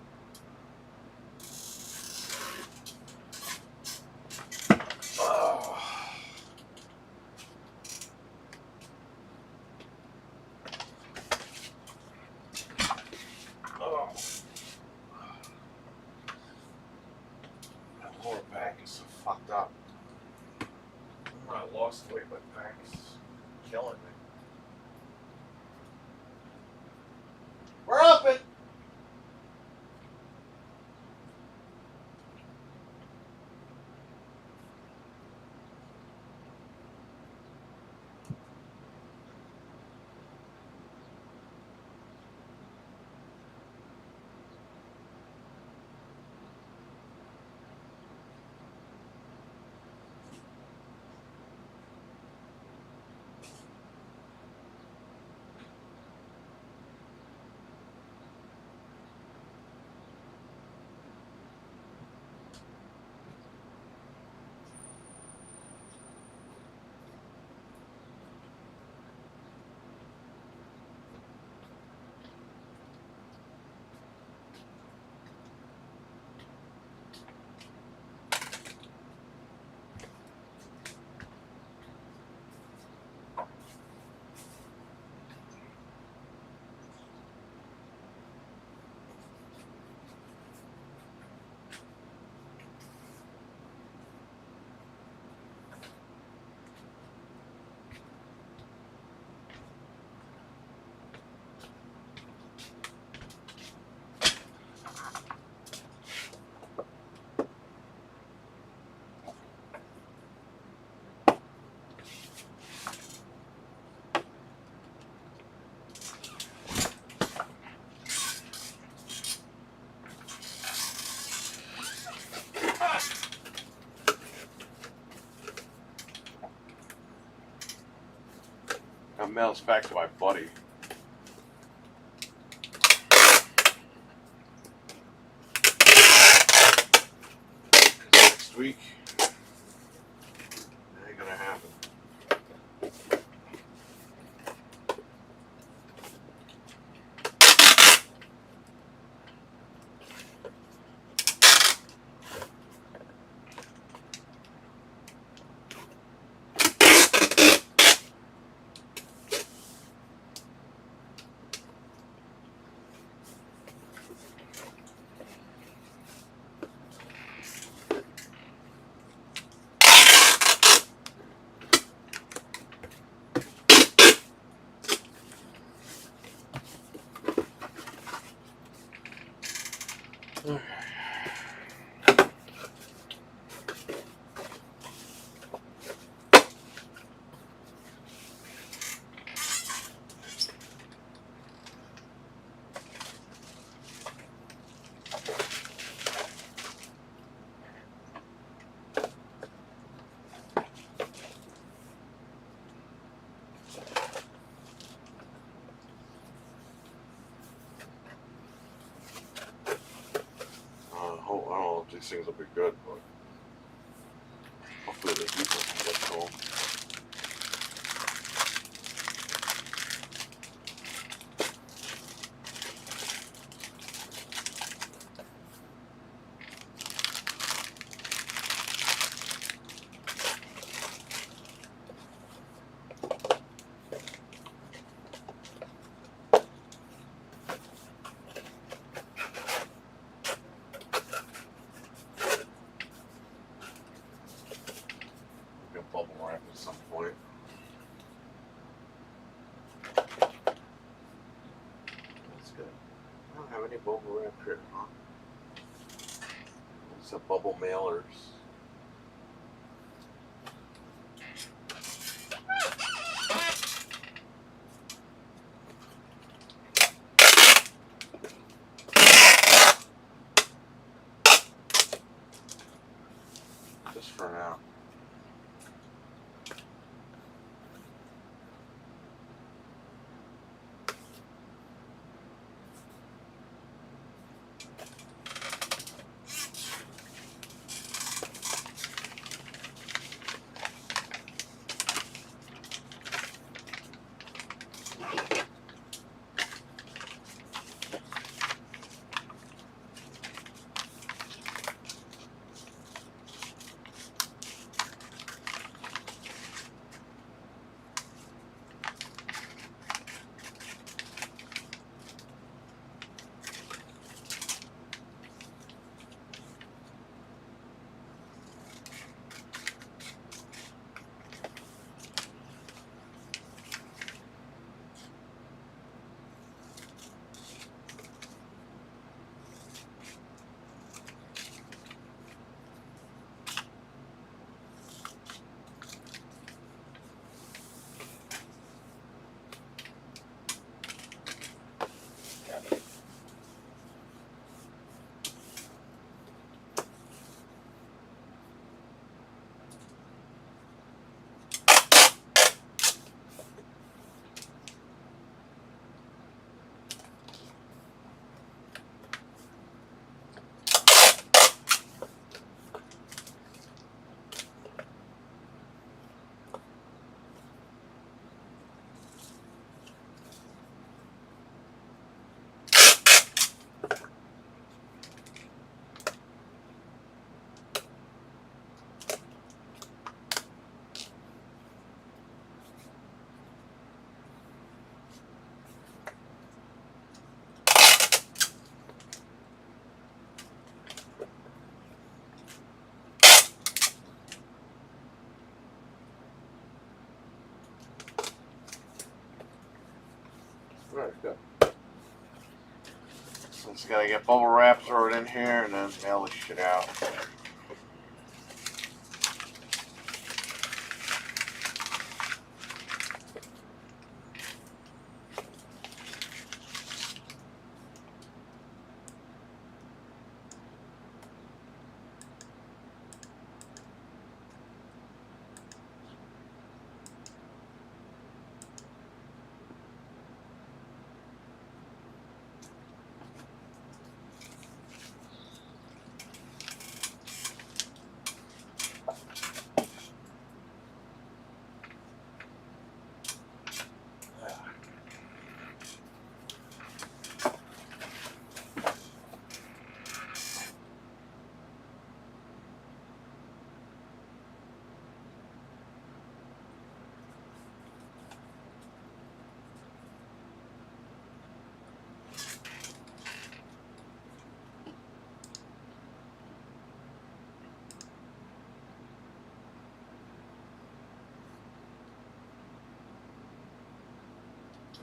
Lower back is so fucked up. I lost weight, but back is killing me. We're open! That mail's back to my buddy. Next week, it ain't gonna happen. I don't know if these things will be good, but hopefully they do something that's cool. any bubble wrap here, huh? It's a bubble mailers. Just for now. Alright, good. So just gotta get bubble wrap, throw it in here, and then mail this shit out.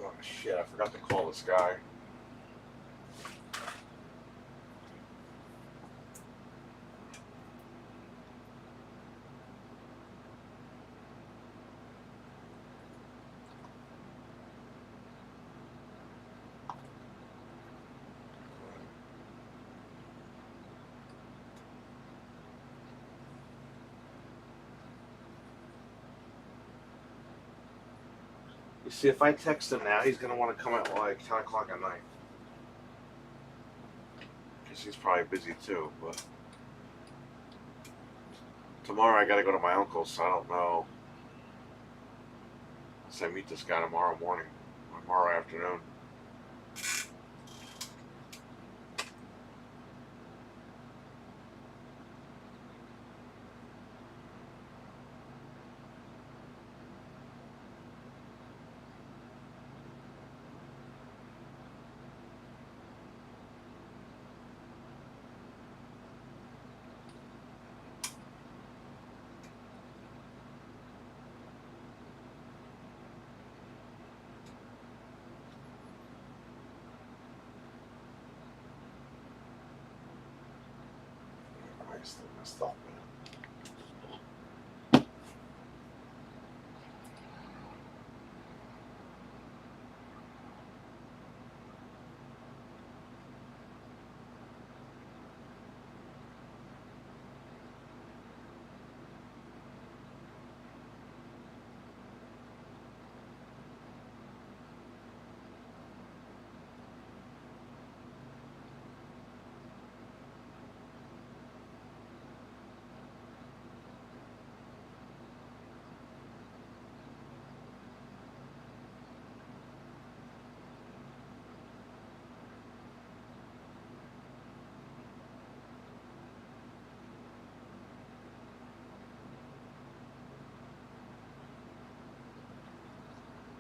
Oh shit, I forgot to call this guy. You see, if I text him now, he's gonna want to come at like 10 o'clock at night. Because he's probably busy too, but tomorrow I gotta go to my uncle's, so I don't know. Unless I meet this guy tomorrow morning, or tomorrow afternoon. this thing messed up, man.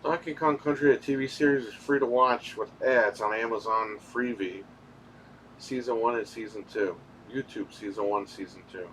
Donkey Kong Country, a TV series, is free to watch with ads on Amazon Freevee. Season 1 and Season 2. YouTube Season 1, Season 2.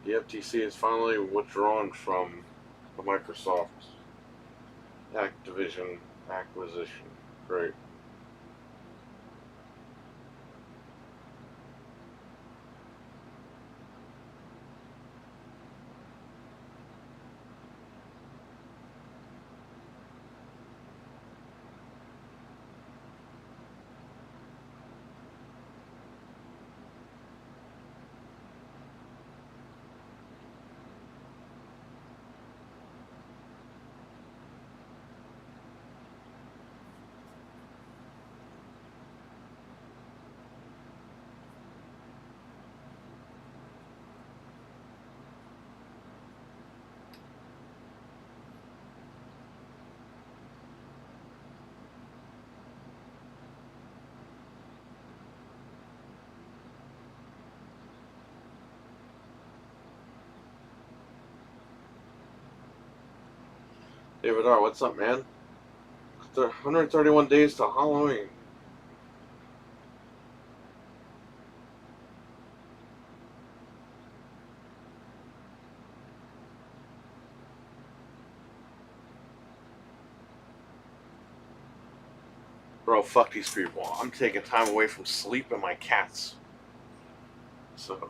The FTC is finally withdrawn from the Microsoft Activision acquisition. Great. David R., what's up, man? 131 days to Halloween. Bro, fuck these people. I'm taking time away from sleep and my cats. So,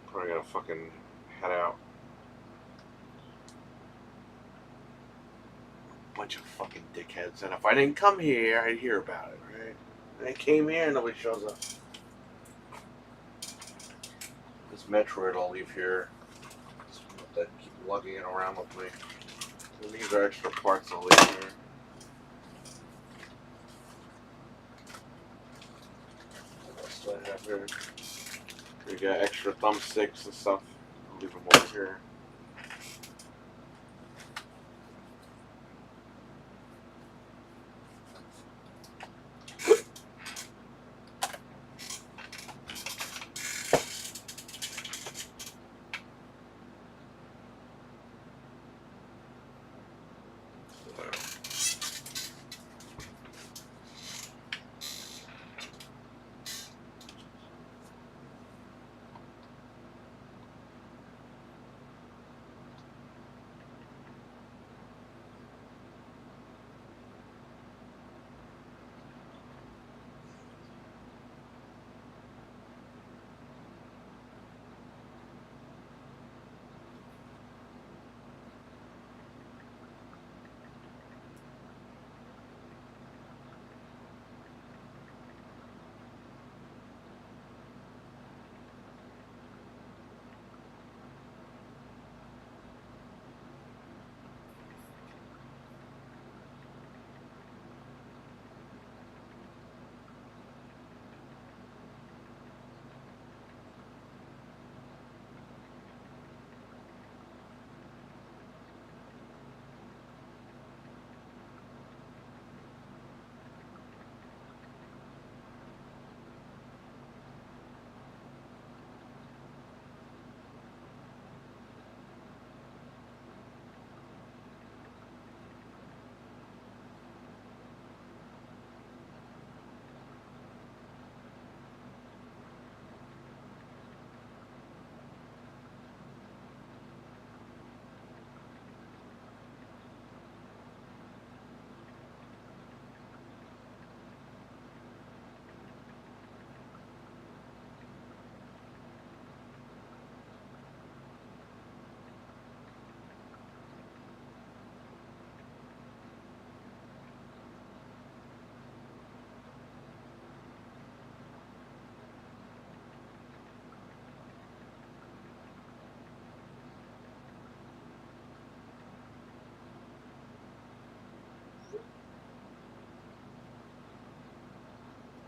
probably gotta fucking head out. Bunch of fucking dickheads. And if I didn't come here, I'd hear about it, right? And I came here, nobody shows up. This Metroid I'll leave here. Just let that keep lugging it around with me. And these are extra parts I'll leave here. What else do I have here? We got extra thumbsticks and stuff. I'll leave them over here.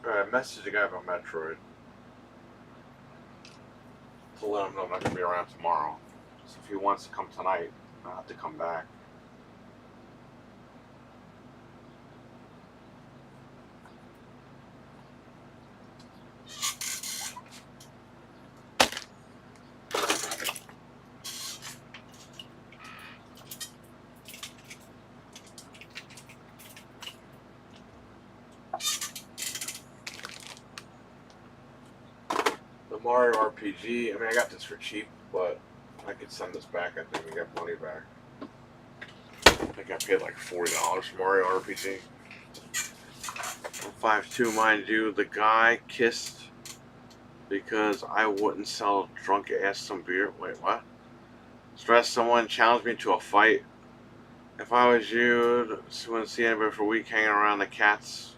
Alright, message the guy about Metroid. To let him know I'm not going to be around tomorrow. So if he wants to come tonight, I'll have to come back. The Mario RPG, I mean, I got this for cheap, but I could send this back. I think we get money back. I think I paid like $40 for Mario RPG. 5-2, mind you, the guy kissed because I wouldn't sell drunk ass some beer. Wait, what? Stress someone challenged me to a fight. If I was you, wouldn't see anybody for a week hanging around the cats.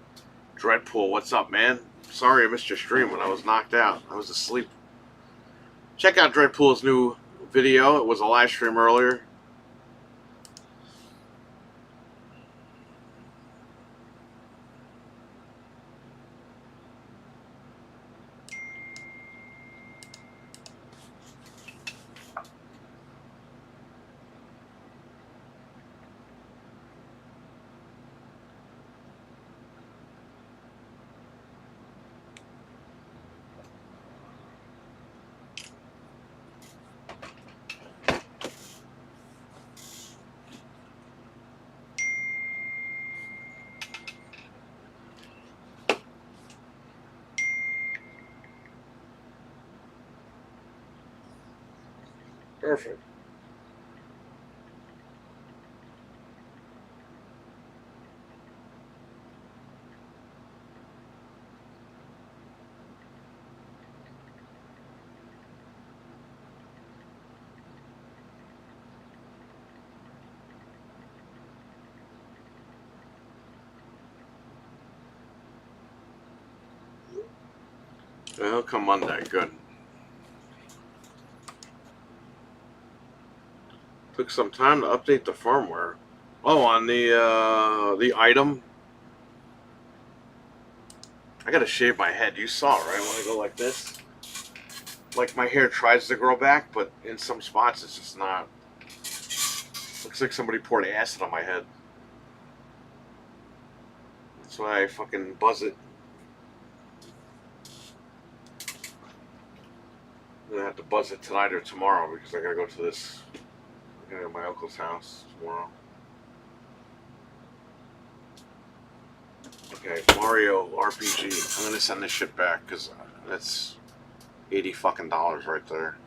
Dreadpool, what's up, man? Sorry I missed your stream when I was knocked out. I was asleep. Check out Dreadpool's new video. It was a live stream earlier. Perfect. Well, he'll come Monday. Good. Took some time to update the firmware. Oh, on the item. I gotta shave my head. You saw it, right? When I go like this, like my hair tries to grow back, but in some spots it's just not. Looks like somebody poured acid on my head. That's why I fucking buzz it. I'm gonna have to buzz it tonight or tomorrow because I gotta go to this. I gotta go to my uncle's house tomorrow. Okay, Mario RPG. I'm gonna send this shit back because that's $80 fucking right there.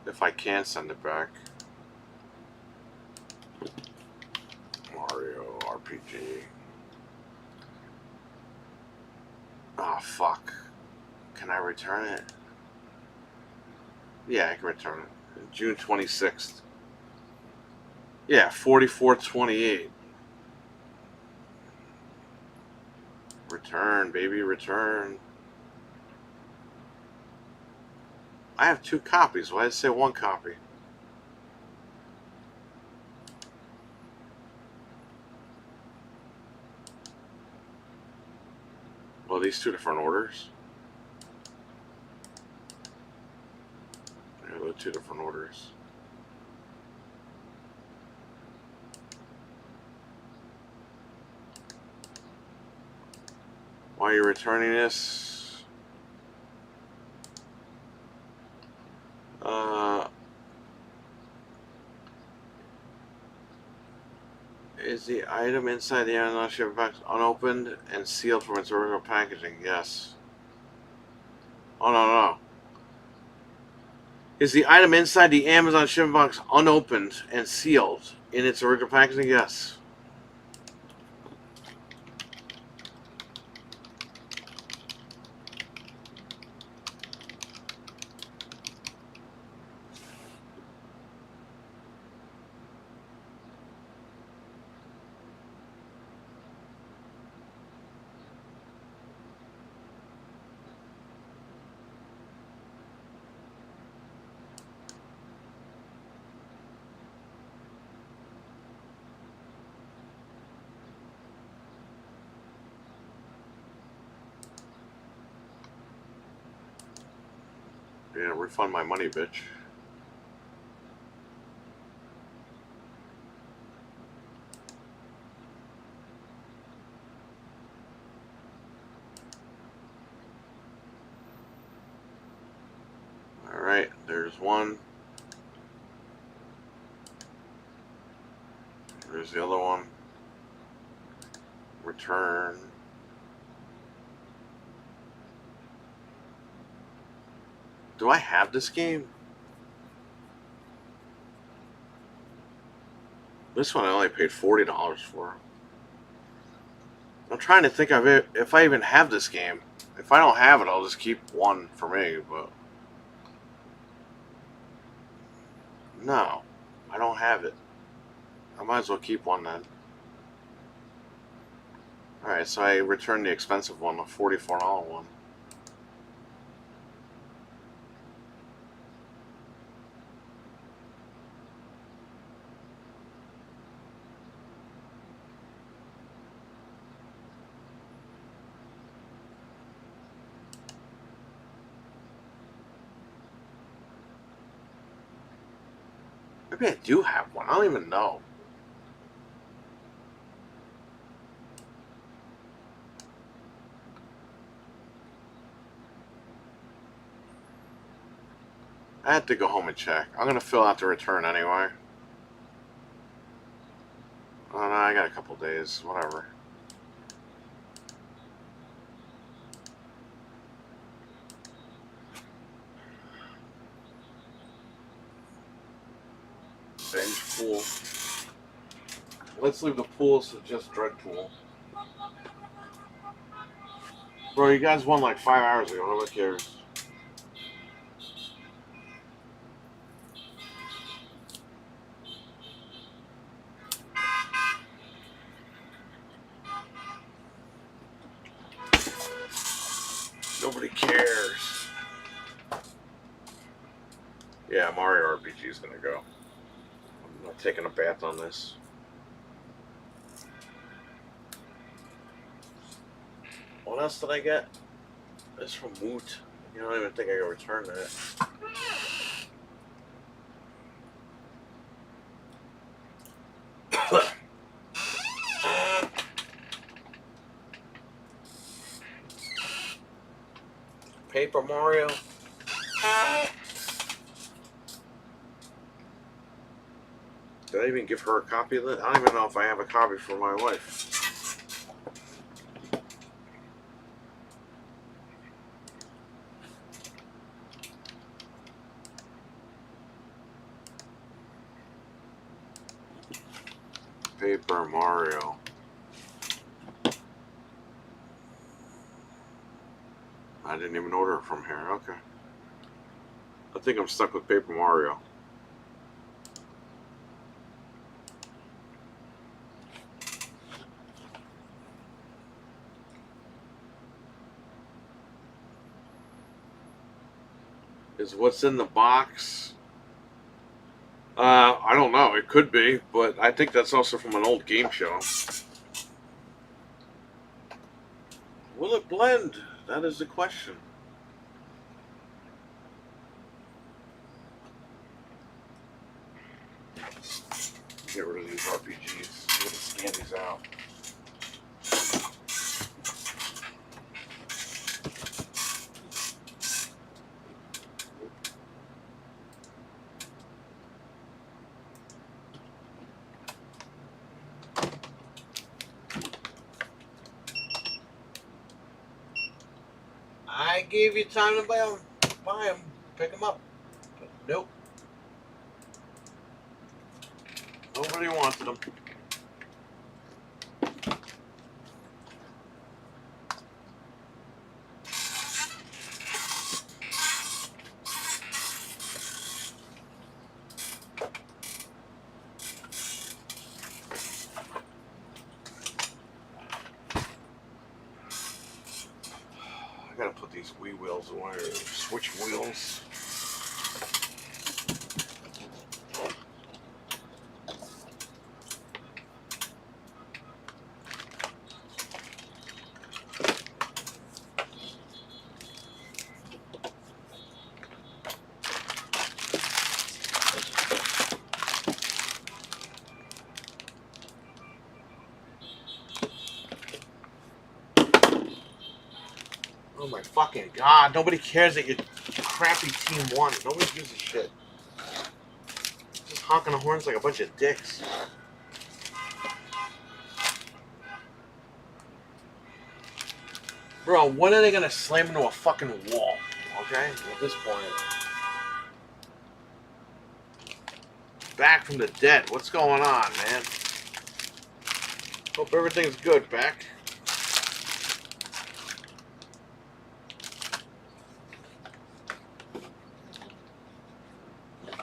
If I can send it back. Mario RPG. Oh fuck. Can I return it? Yeah, I can return it. June 26th. Yeah, 44.28. Return, baby, return. I have 2 copies. Why did it say 1 copy? Well, these 2 different orders. Yeah, they're 2 different orders. Why are you returning this? Is the item inside the Amazon shipping box unopened and sealed from its original packaging? Yes. Oh, no. Is the item inside the Amazon shipping box unopened and sealed in its original packaging? Yes. need to refund my money, bitch. Alright, there's one. There's the other one. Return. Do I have this game? This one I only paid $40 for. I'm trying to think of it if I even have this game. If I don't have it, I'll just keep one for me, but no, I don't have it. I might as well keep one then. Alright, so I returned the expensive one, the $44 one. Maybe I do have one. I don't even know. I had to go home and check. I'm going to fill out the return anyway. Oh, no, I got a couple days. Whatever. Binge pool. Let's leave the pools to just Dreadpool. Bro, you guys won like 5 hours ago. Nobody cares. Nobody cares. Yeah, Mario RPG is gonna go. I'm not taking a bath on this. What else did I get? This from Woot. You don't even think I can return that. Paper Mario. Did I even give her a copy of that? I don't even know if I have a copy for my wife. Paper Mario. I didn't even order it from here. Okay. I think I'm stuck with Paper Mario. Is what's in the box? I don't know. It could be, but I think that's also from an old game show. Will it blend? That is the question. Get rid of these RPGs. I'm gonna scan these out. I gave you time to buy them, pick them up, but nope. Nobody wanted them. I gotta put these Wii wheels away, or Switch wheels. Oh my fucking god, nobody cares that your crappy team won. Nobody gives a shit. Just honking the horns like a bunch of dicks. Bro, when are they gonna slam into a fucking wall? Okay? At this point. Back from the dead. What's going on, man? Hope everything's good, Beck.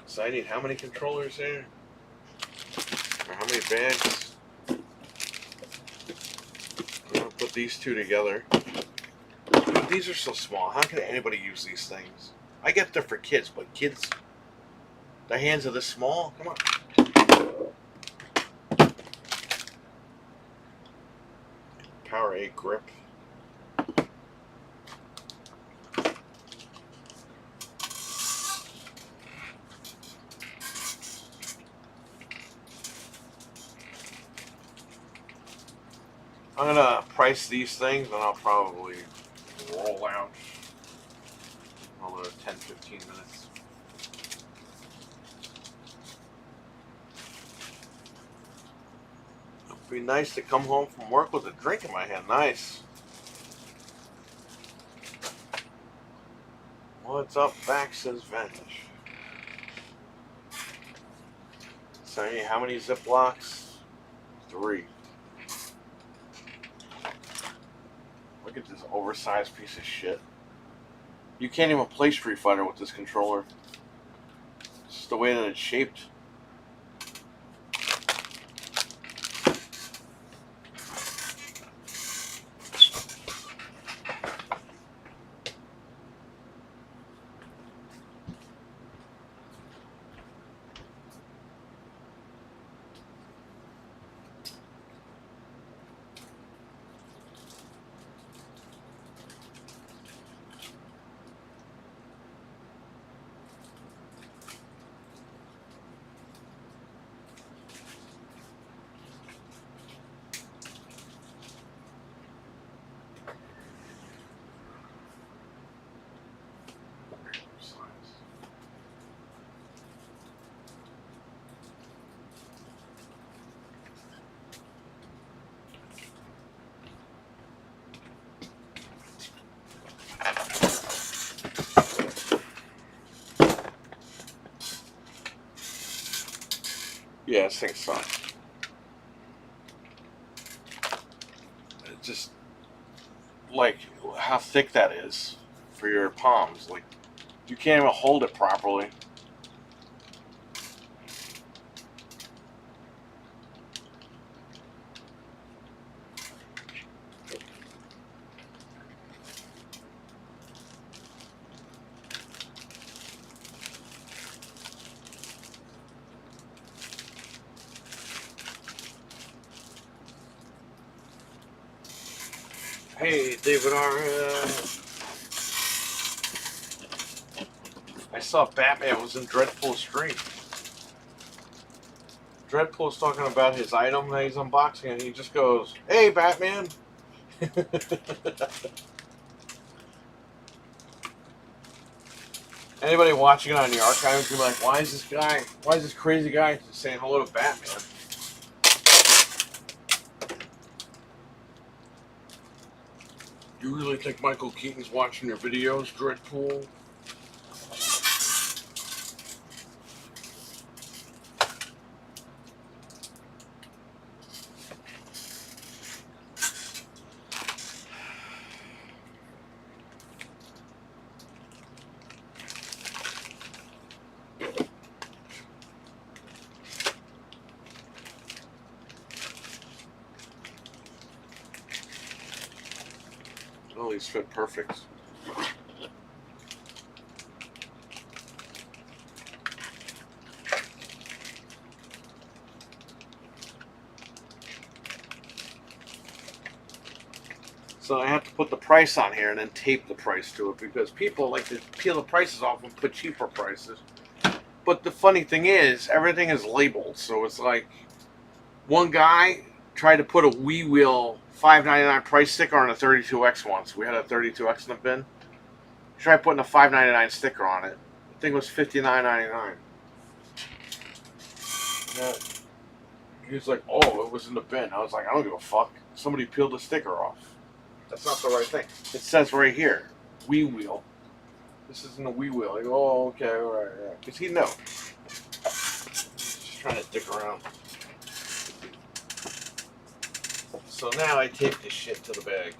So I need how many controllers here? Or how many bags? I'm gonna put these two together. Dude, these are so small. How can anybody use these things? I get they're for kids, but kids, their hands are this small? Come on. Power 8 grip. I'm gonna price these things and I'll probably roll out another 10-15 minutes. It'd be nice to come home from work with a drink in my hand. Nice. What's up, back, says Vanish. So, how many Ziplocs? 3. Look at this oversized piece of shit. You can't even play Street Fighter with this controller. It's just the way that it's shaped. Yeah, this thing sucks. It's just like how thick that is for your palms. Like you can't even hold it properly. Hey, David R. I saw Batman was in Dreadpool's stream. Dreadpool's talking about his item that he's unboxing, and he just goes, "Hey, Batman." Anybody watching it on the archives be like, why is this crazy guy saying hello to Batman? You really think Michael Keaton's watching your videos, Dreadpool? Oh, these fit perfect. So I have to put the price on here and then tape the price to it because people like to peel the prices off and put cheaper prices. But the funny thing is, everything is labeled, so it's like one guy tried to put a Wii Wheel $5.99 price sticker on a 32X once. We had a 32X in the bin. Tried putting a $5.99 sticker on it. The thing was $59.99. He was like, "Oh, it was in the bin." I was like, "I don't give a fuck. Somebody peeled the sticker off. That's not the right thing. It says right here, Wii Wheel. This isn't a Wii Wheel." I go, "Oh, okay, all right, yeah." Because he knows. Just trying to dick around. So now I take this shit to the bag.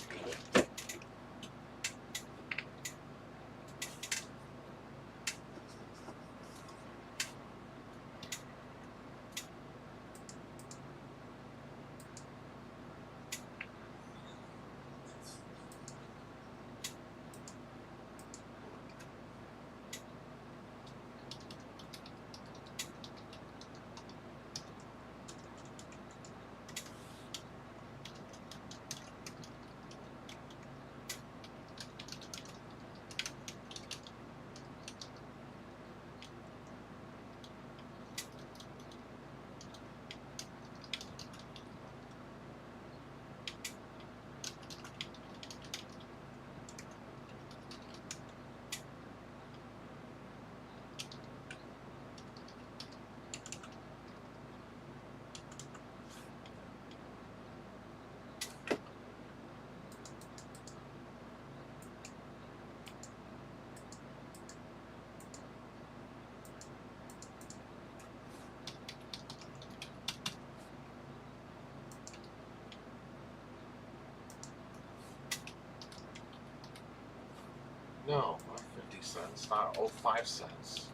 No, not 50 cents, not 05 cents.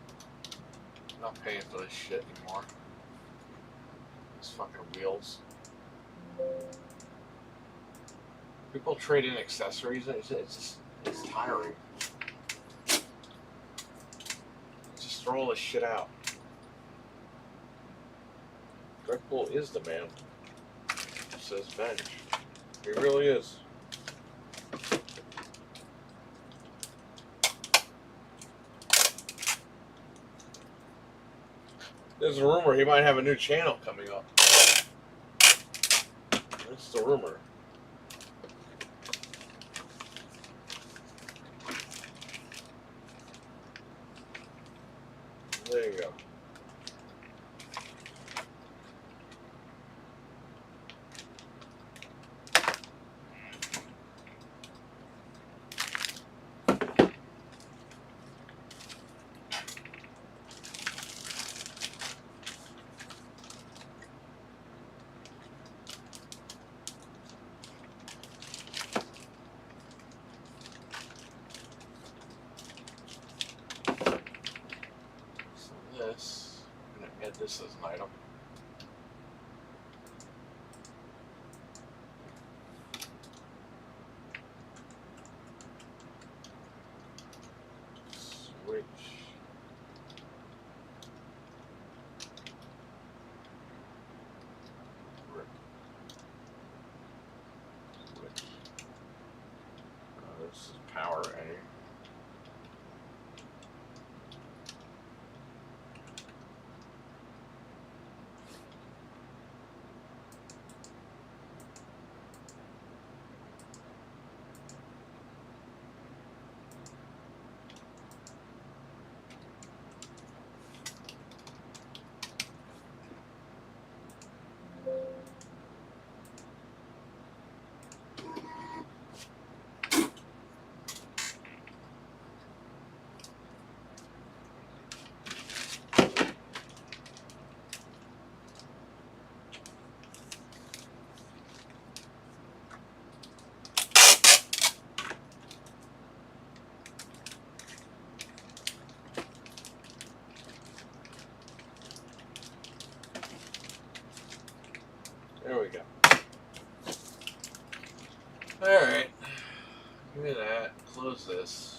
I'm not paying for this shit anymore. These fucking wheels. People trade in accessories. It's tiring. Just throw all this shit out. Deadpool is the man. Says Bench. He really is. There's a rumor he might have a new channel coming up. That's the rumor. There you go. I'm going to add this as an item. Switch. Switch. This is power A. There we go. Alright. Give me that. Close this.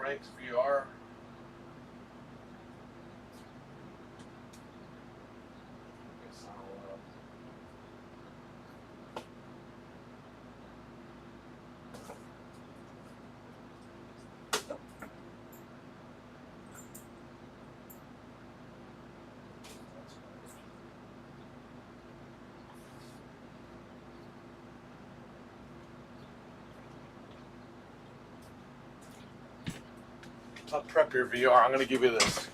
Frank's VR. Guess I'll prep your VR. I'm gonna give you this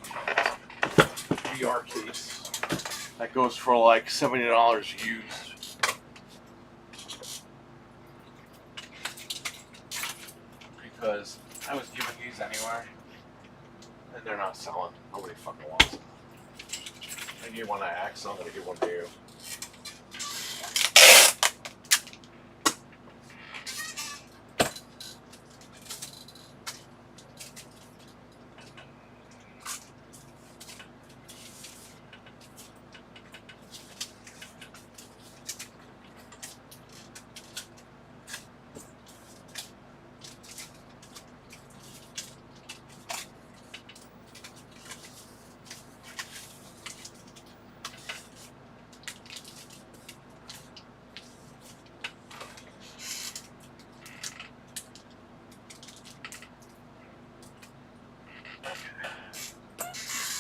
VR case that goes for like $70 used. Because I was giving these anywhere, and they're not selling. Nobody fucking wants them. I gave one to Axel. I'm gonna give one to you.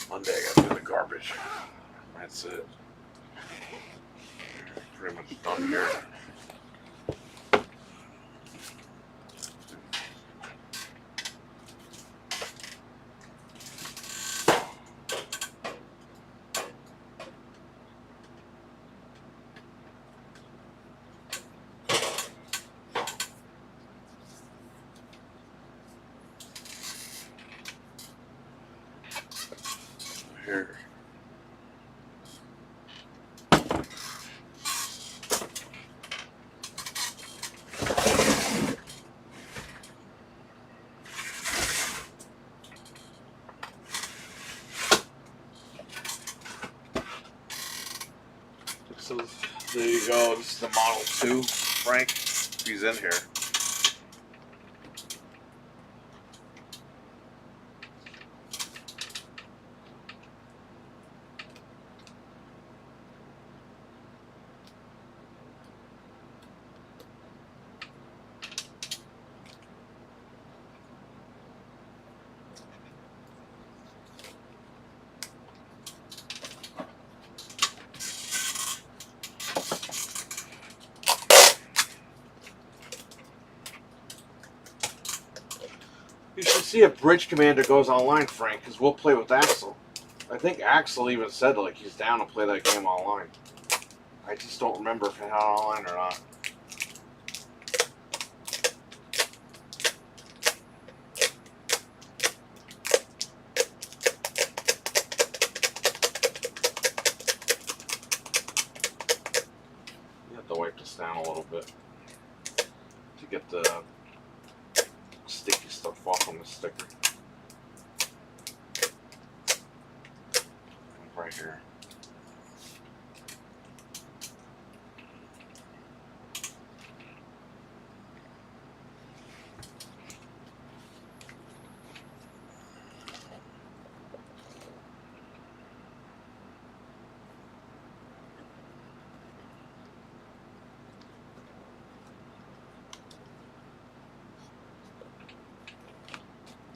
Monday I gotta do the garbage. That's it. Pretty much done here. Here. So there you go. This is the Model 2, Frank. He's in here. You should see if Bridge Commander goes online, Frank, because we'll play with Axel. I think Axel even said like he's down to play that game online. I just don't remember if it had online or not. You have to wipe this down a little bit to get the sticky stuff off on the sticker. Right here.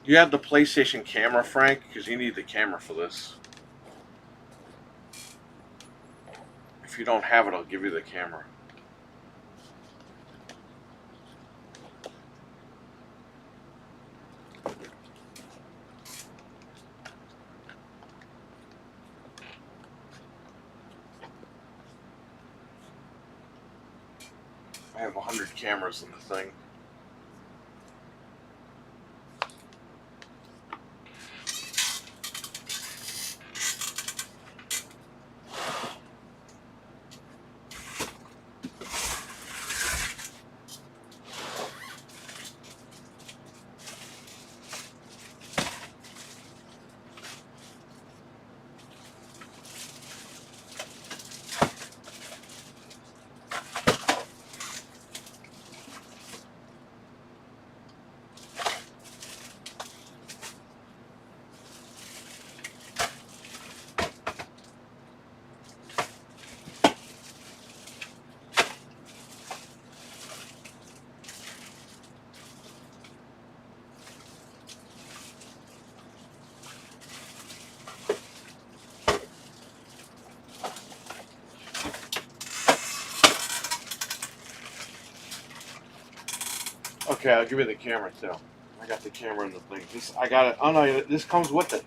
You have the PlayStation camera, Frank, because you need the camera for this. If you don't have it, I'll give you the camera. I have 100 cameras in the thing. Okay, I'll give you the camera too. I got the camera in the thing. I got it. Oh no, this comes with it.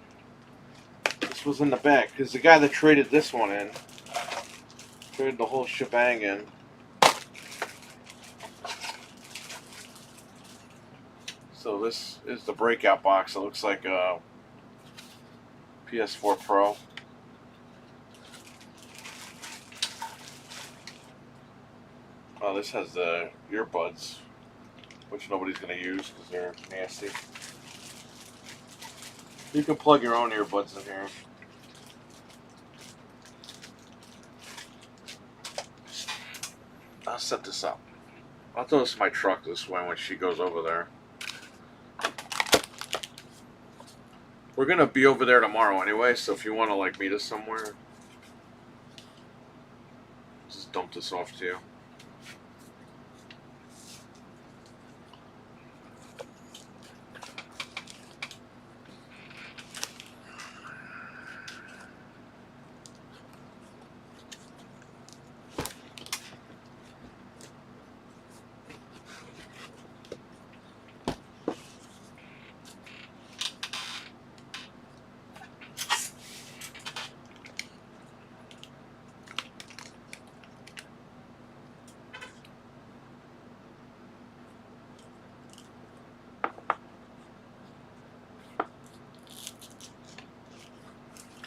This was in the bag because the guy that traded this one in traded the whole shebang in. So this is the breakout box. It looks like a PS4 Pro. Oh, this has the earbuds, which nobody's going to use because they're nasty. You can plug your own earbuds in here. I'll set this up. I'll throw this in my truck this way when she goes over there. We're going to be over there tomorrow anyway, so if you want to like meet us somewhere, just dump this off to you.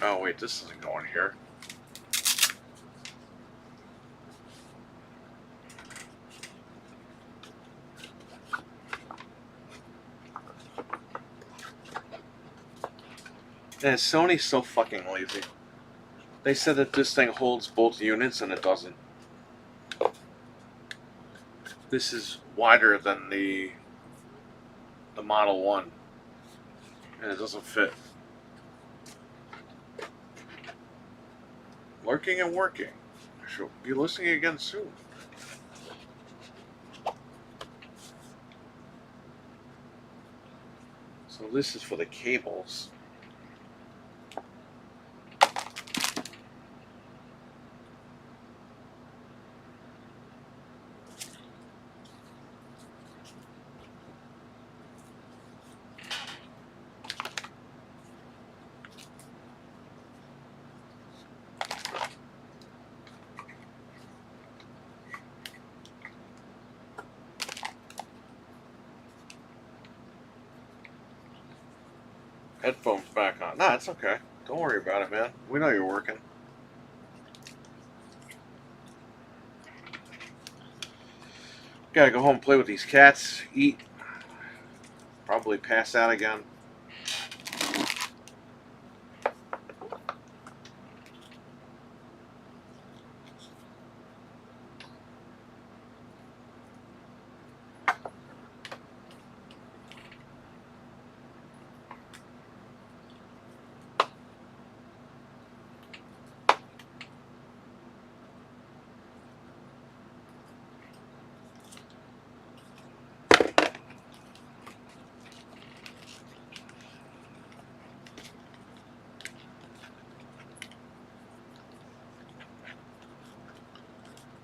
Oh wait, this isn't going here. Man, Sony's so fucking lazy. They said that this thing holds both units and it doesn't. This is wider than the Model 1 and it doesn't fit. Lurking and working. She'll be listening again soon. So this is for the cables. Headphones back on. Nah, it's okay. Don't worry about it, man. We know you're working. Gotta go home and play with these cats, eat, probably pass out again.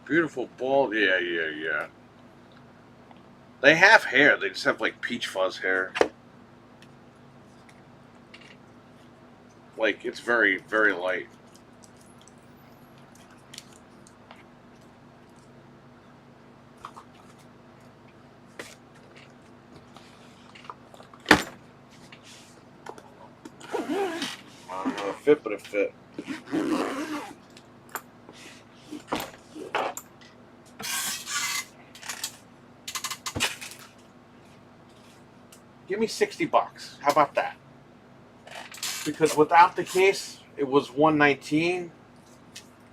Beautiful bald. Yeah. They have hair. They just have like peach fuzz hair. Like it's very, very light. I don't know if it fit, but it fit. Give me $60. How about that? Because without the case, it was $119, and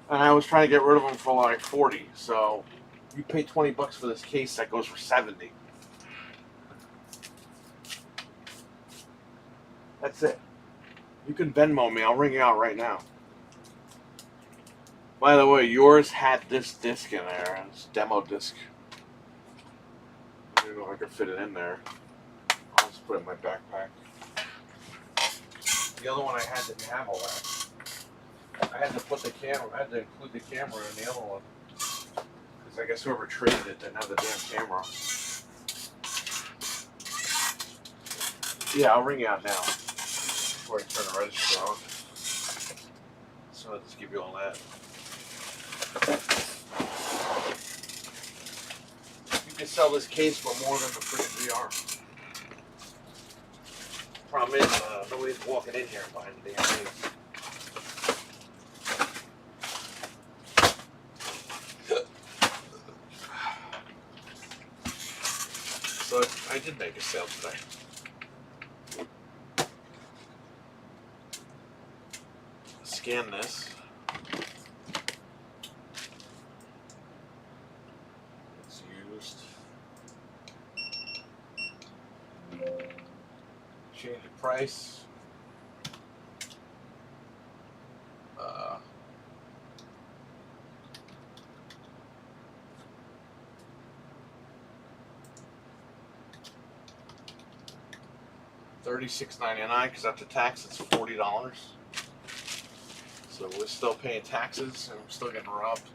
I was trying to get rid of them for like $40. So you pay $20 for this case that goes for $70. That's it. You can Venmo me. I'll ring you out right now. By the way, yours had this disc in there. This demo disc. I don't know if I could fit it in there. I'll just put it in my backpack. The other one I had didn't have all that. I had to put the camera. I had to include the camera in the other one because I guess whoever traded it didn't have the damn camera. Yeah, I'll ring you out now before I turn the register on. So I'll just give you all that. You can sell this case for more than the freaking VR. Problem is, nobody's walking in here behind the damn case. So I did make a sale today. Scan this. It's used. Change the price. $36.99 because after tax it's $40. So we're still paying taxes and I'm still getting robbed.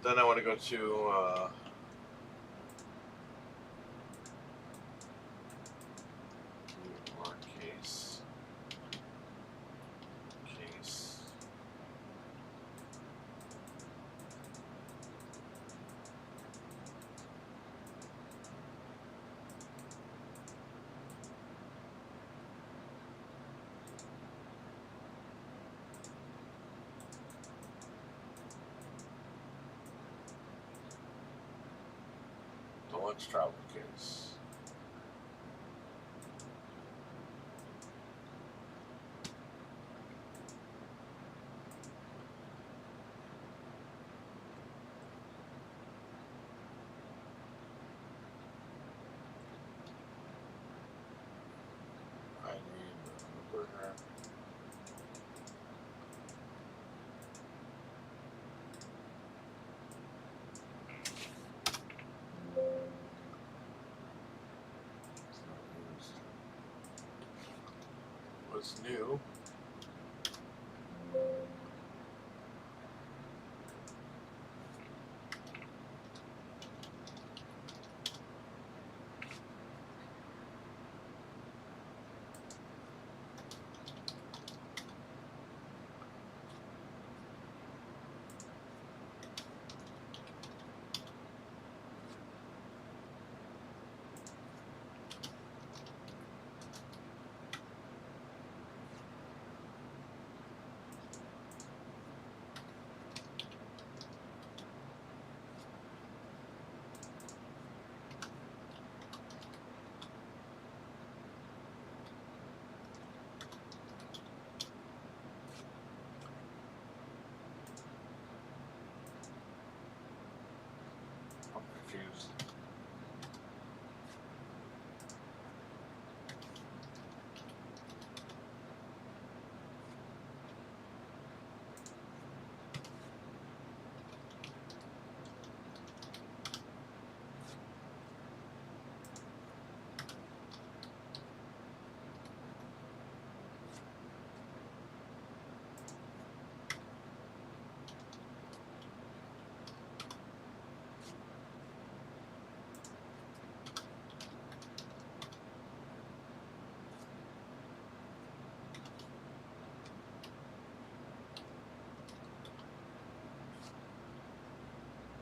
Then I want to go to our case. Deluxe travel case. I need a burger. What's new? I'm confused.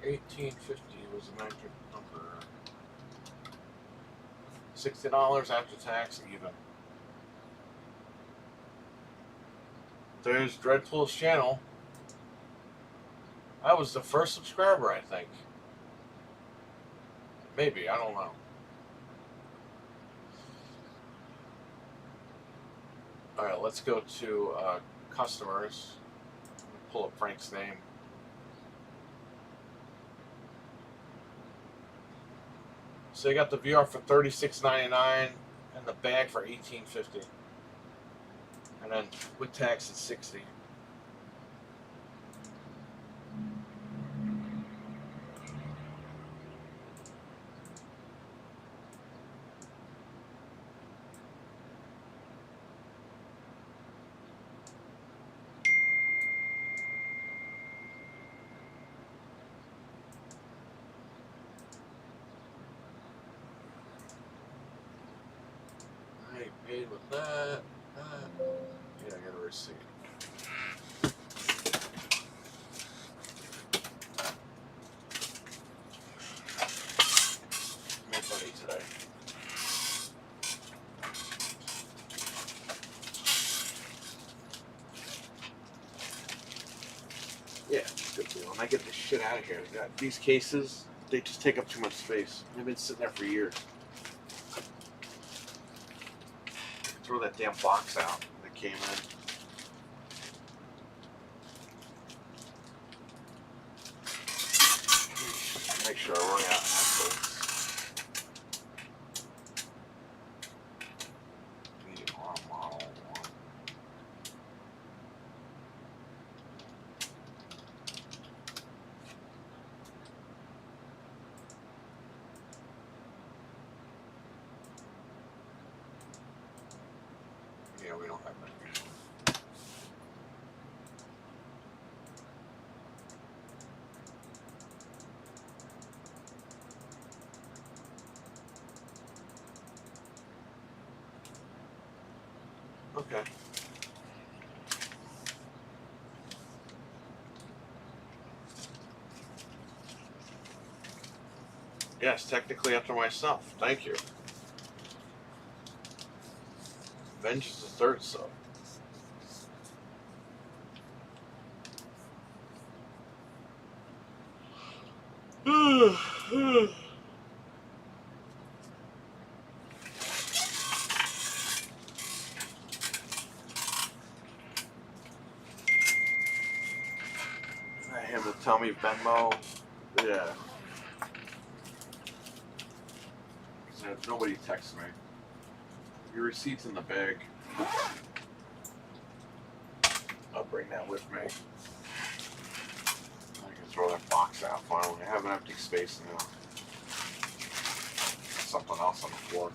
$18.50 was the magic number. $60 after tax, even. There's Dreadpool's channel. I was the first subscriber, I think. Maybe, I don't know. Alright, let's go to customers. Pull up Frank's name. So you got the VR for $36.99 and the bag for $18.50. And then with tax it's $60. I paid with that. Yeah, I got a receipt. No money today. Yeah, it's good deal. And I get this shit out of here. These cases, they just take up too much space. They've been sitting there for years. Throw that damn box out that came in. Make sure I run out of axles. Model 1. Yeah, we don't have that. Okay. Yes, technically after myself. Thank you. Vengeance is the third sub. I have to tell me Venmo. Yeah. Nobody texts me. Your receipt's in the bag. I'll bring that with me. I can throw that box out finally. I have an empty space now. Something else on the floor.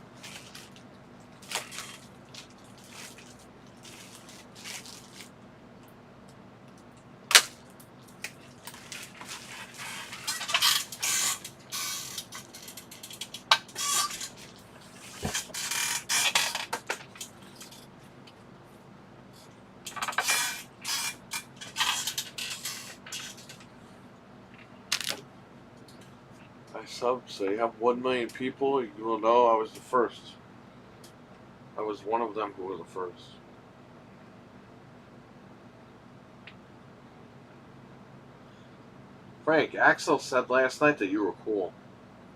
So you have 1 million people. You will know I was the first. I was one of them who was the first. Frank, Axel said last night that you were cool.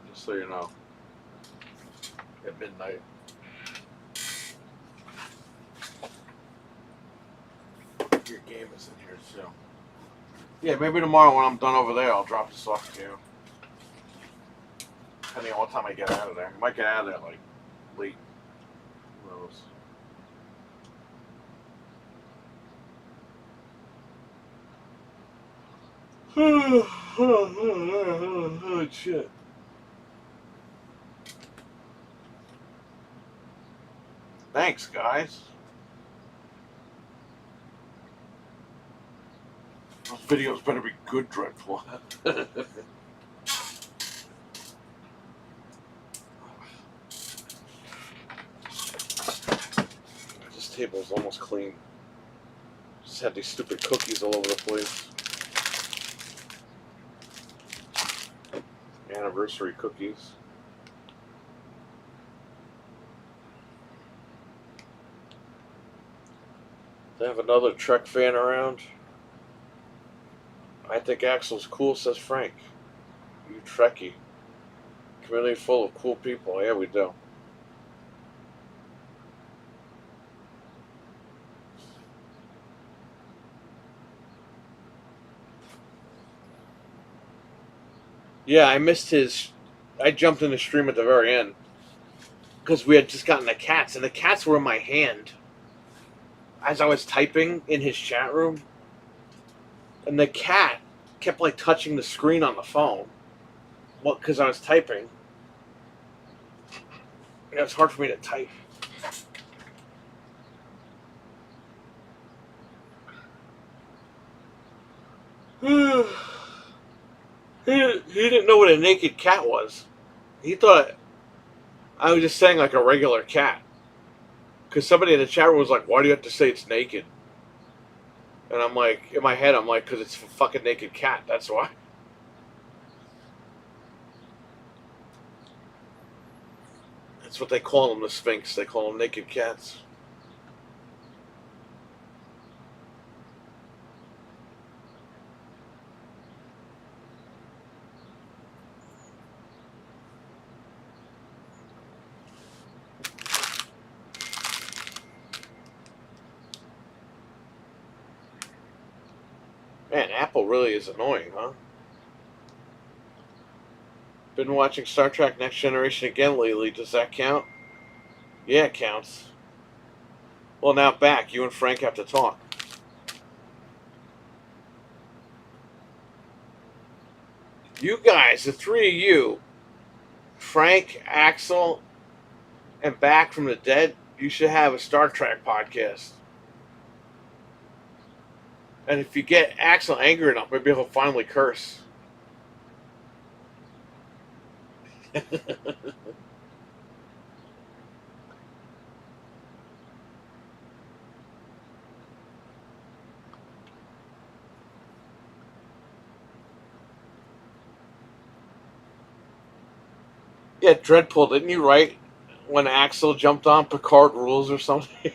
Just so you know. At midnight. Your game is in here too. Yeah, maybe tomorrow when I'm done over there, I'll drop this off to you. Depending on what time I get out of there. I might get out of there like late. Who knows? Oh, shit. Thanks, guys. Those videos better be good, Dreadful. This table's almost clean. Just had these stupid cookies all over the place. Anniversary cookies. They have another Trek fan around. I think Axel's cool, says Frank. You Trekkie. Community full of cool people. Yeah, we do. Yeah, I missed his. I jumped in the stream at the very end because we had just gotten the cats, and the cats were in my hand as I was typing in his chat room, and the cat kept like touching the screen on the phone. Well, because I was typing. And it's hard for me to type. He didn't know what a naked cat was. He thought I was just saying like a regular cat. Because somebody in the chat room was like, "Why do you have to say it's naked?" And I'm like, in my head, I'm like, "Because it's a fucking naked cat. That's why." That's what they call them, the Sphinx. They call them naked cats. Man, Apple really is annoying, huh? Been watching Star Trek Next Generation again lately. Does that count? Yeah, it counts. Well, now back. You and Frank have to talk. You guys, the three of you, Frank, Axel, and Back from the Dead, you should have a Star Trek podcast. And if you get Axel angry enough, maybe he'll finally curse. Yeah, Dreadpool, didn't you write when Axel jumped on Picard rules or something?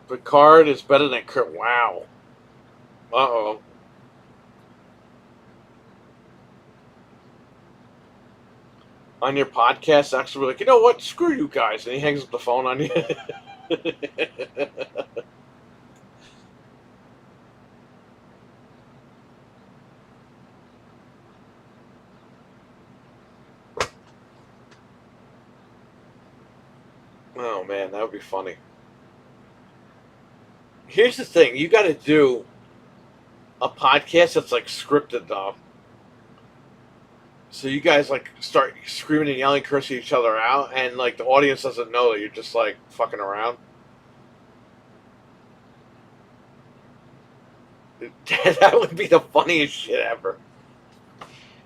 Picard is better than Kirk. Wow. Uh-oh. On your podcast, Axel will be like, you know what? Screw you guys. And he hangs up the phone on you. Oh, man, that would be funny. Here's the thing. You got to do a podcast that's like scripted, though. So you guys like start screaming and yelling, cursing each other out, and like the audience doesn't know that you're just like fucking around. That would be the funniest shit ever.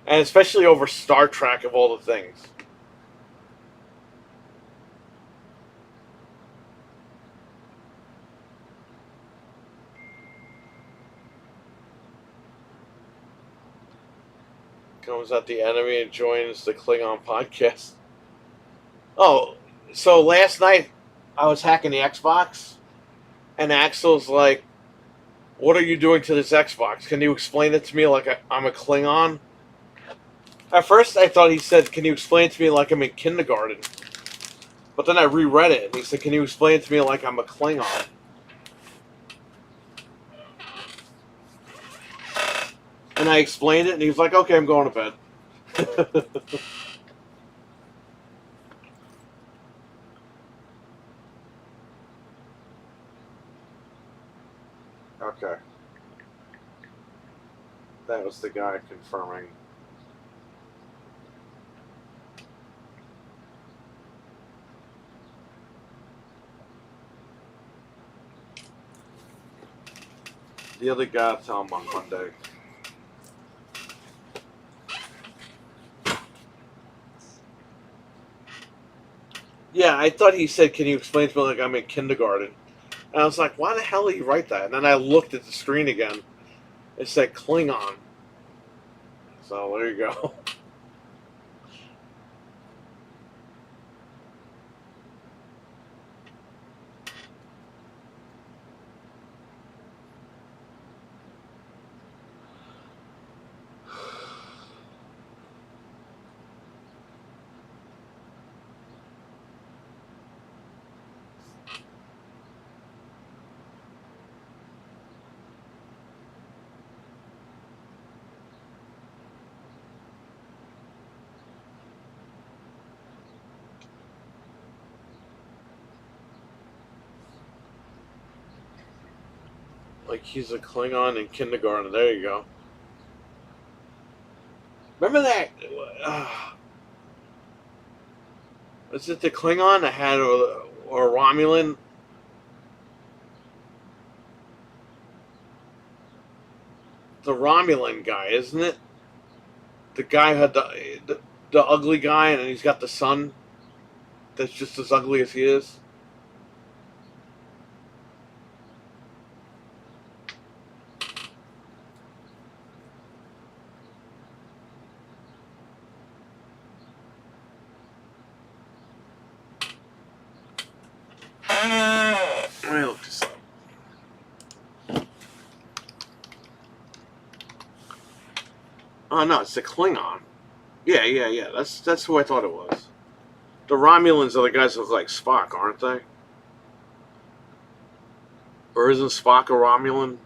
And especially over Star Trek of all the things. Comes out the enemy and joins the Klingon podcast. Oh, so last night I was hacking the Xbox, and Axel's like, "What are you doing to this Xbox? Can you explain it to me like I'm a Klingon?" At first I thought he said, "Can you explain it to me like I'm in kindergarten?" But then I reread it, and he said, "Can you explain it to me like I'm a Klingon?" And I explained it, and he was like, "Okay, I'm going to bed." Okay. That was the guy confirming. The other guy, I'll tell him on Monday. Yeah, I thought he said, "Can you explain to me like I'm in kindergarten?" And I was like, "Why the hell did he write that?" And then I looked at the screen again. It said Klingon. So there you go. Like he's a Klingon in kindergarten. There you go. Remember that? Was it the Klingon that had or Romulan? the Romulan guy, isn't it? The guy had the ugly guy, and then he's got the son that's just as ugly as he is. Let me look this up. Oh no, it's the Klingon. Yeah. That's who I thought it was. The Romulans are the guys that look like Spock, aren't they? Or isn't Spock a Romulan?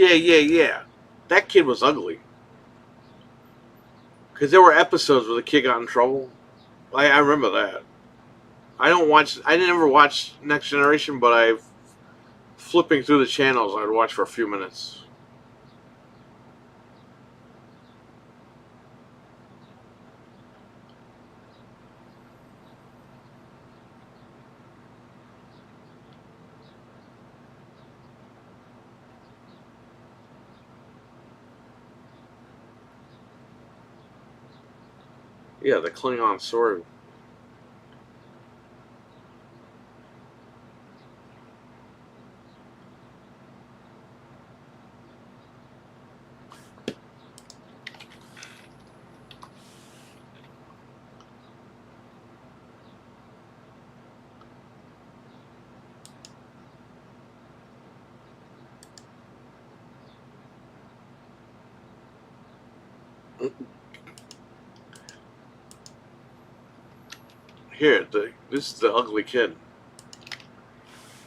Yeah. That kid was ugly. Because there were episodes where the kid got in trouble. I remember that. I didn't ever watch Next Generation, but I flipping through the channels, I'd watch for a few minutes. Yeah, the Klingon sword. Here, this is the ugly kid.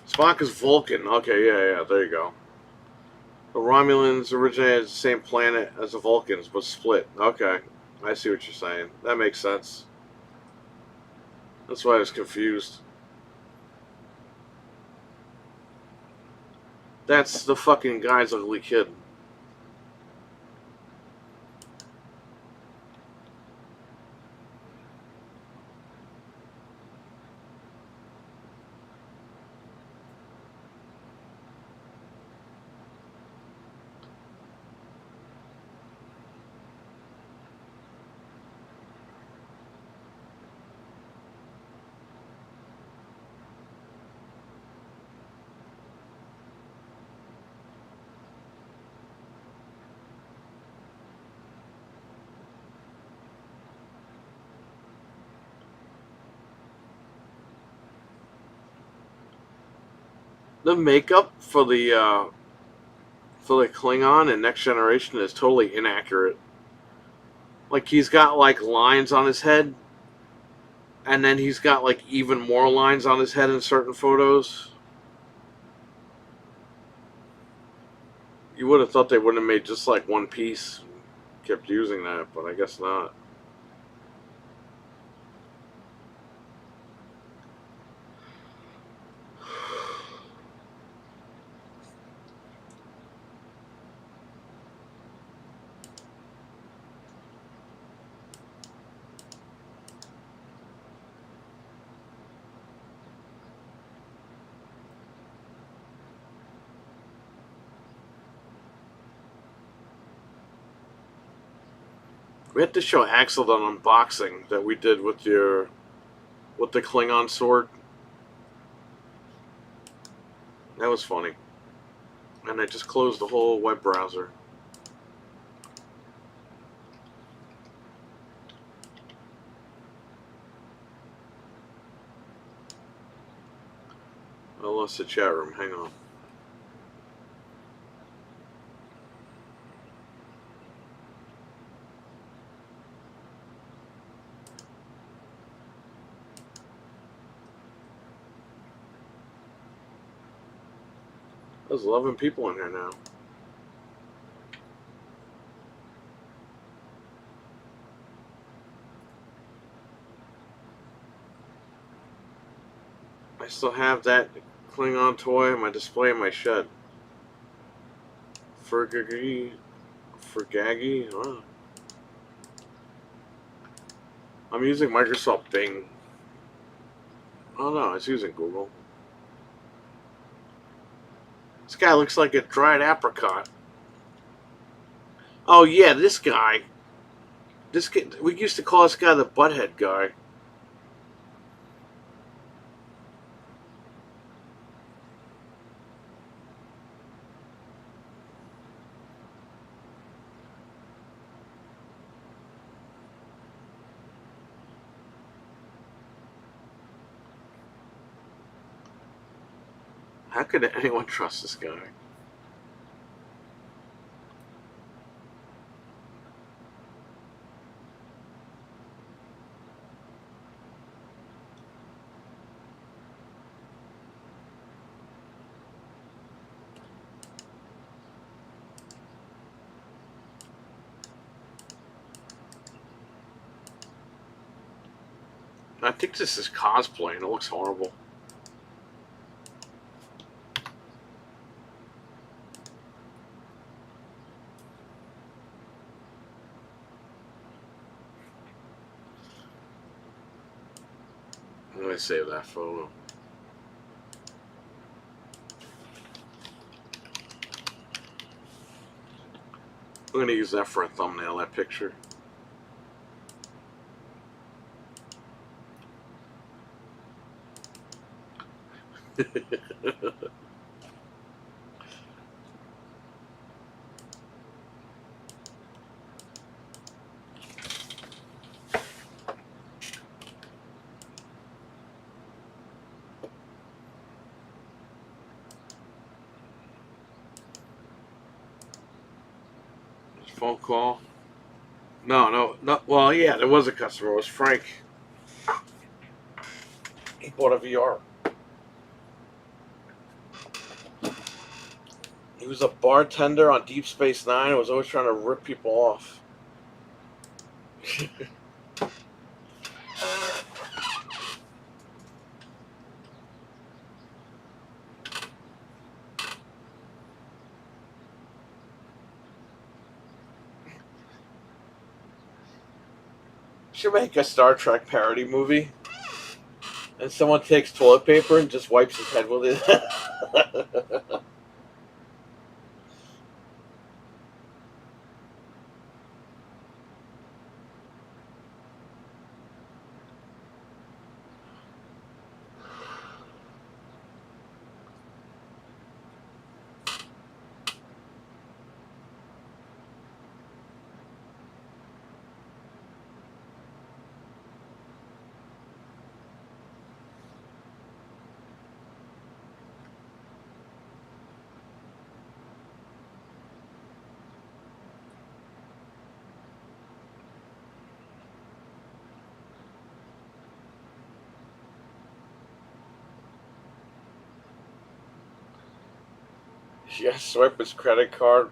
Spock is Vulcan. Okay, yeah, there you go. The Romulans originated the same planet as the Vulcans, but split. Okay, I see what you're saying. That makes sense. That's why I was confused. That's the fucking guy's ugly kid. The makeup for the Klingon in Next Generation is totally inaccurate. Like he's got like lines on his head, and then he's got like even more lines on his head in certain photos. You would have thought they would have made just like one piece, kept using that, but I guess not. We had to show Axel that unboxing that we did with the Klingon sword. That was funny. And I just closed the whole web browser. I lost the chat room. Hang on. There's 11 people in here now. I still have that Klingon toy on my display in my shed. Fergaggy. Oh. I'm using Microsoft Bing. Oh no, it's using Google. This guy looks like a dried apricot. Oh yeah, this guy. This guy, we used to call this guy the butthead guy. How could anyone trust this guy? I think this is cosplay and it looks horrible. Let me save that photo. I'm going to use that for a thumbnail, that picture. Phone call. No. Well, yeah, there was a customer. It was Frank. He bought a VR. He was a bartender on Deep Space Nine and was always trying to rip people off. Should make a Star Trek parody movie. And someone takes toilet paper and just wipes his head with it. Yeah, swipe his credit card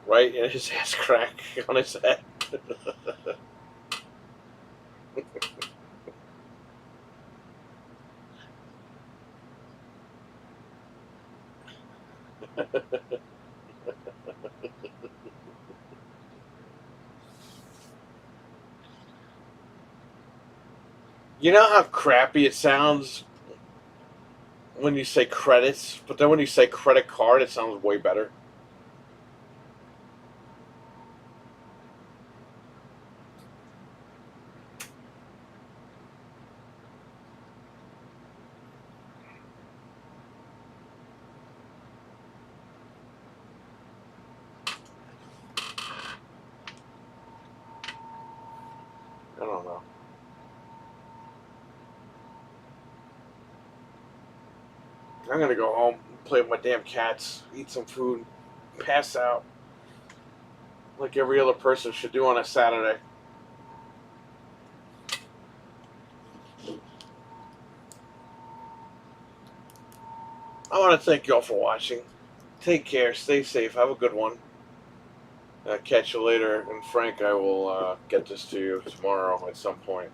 right in his ass crack on his head. You know how crappy it sounds when you say credits, but then when you say credit card, it sounds way better. I don't know. I'm gonna go home, play with my damn cats, eat some food, pass out, like every other person should do on a Saturday. I want to thank you all for watching. Take care, stay safe, have a good one. Catch you later, and Frank, I will get this to you tomorrow at some point.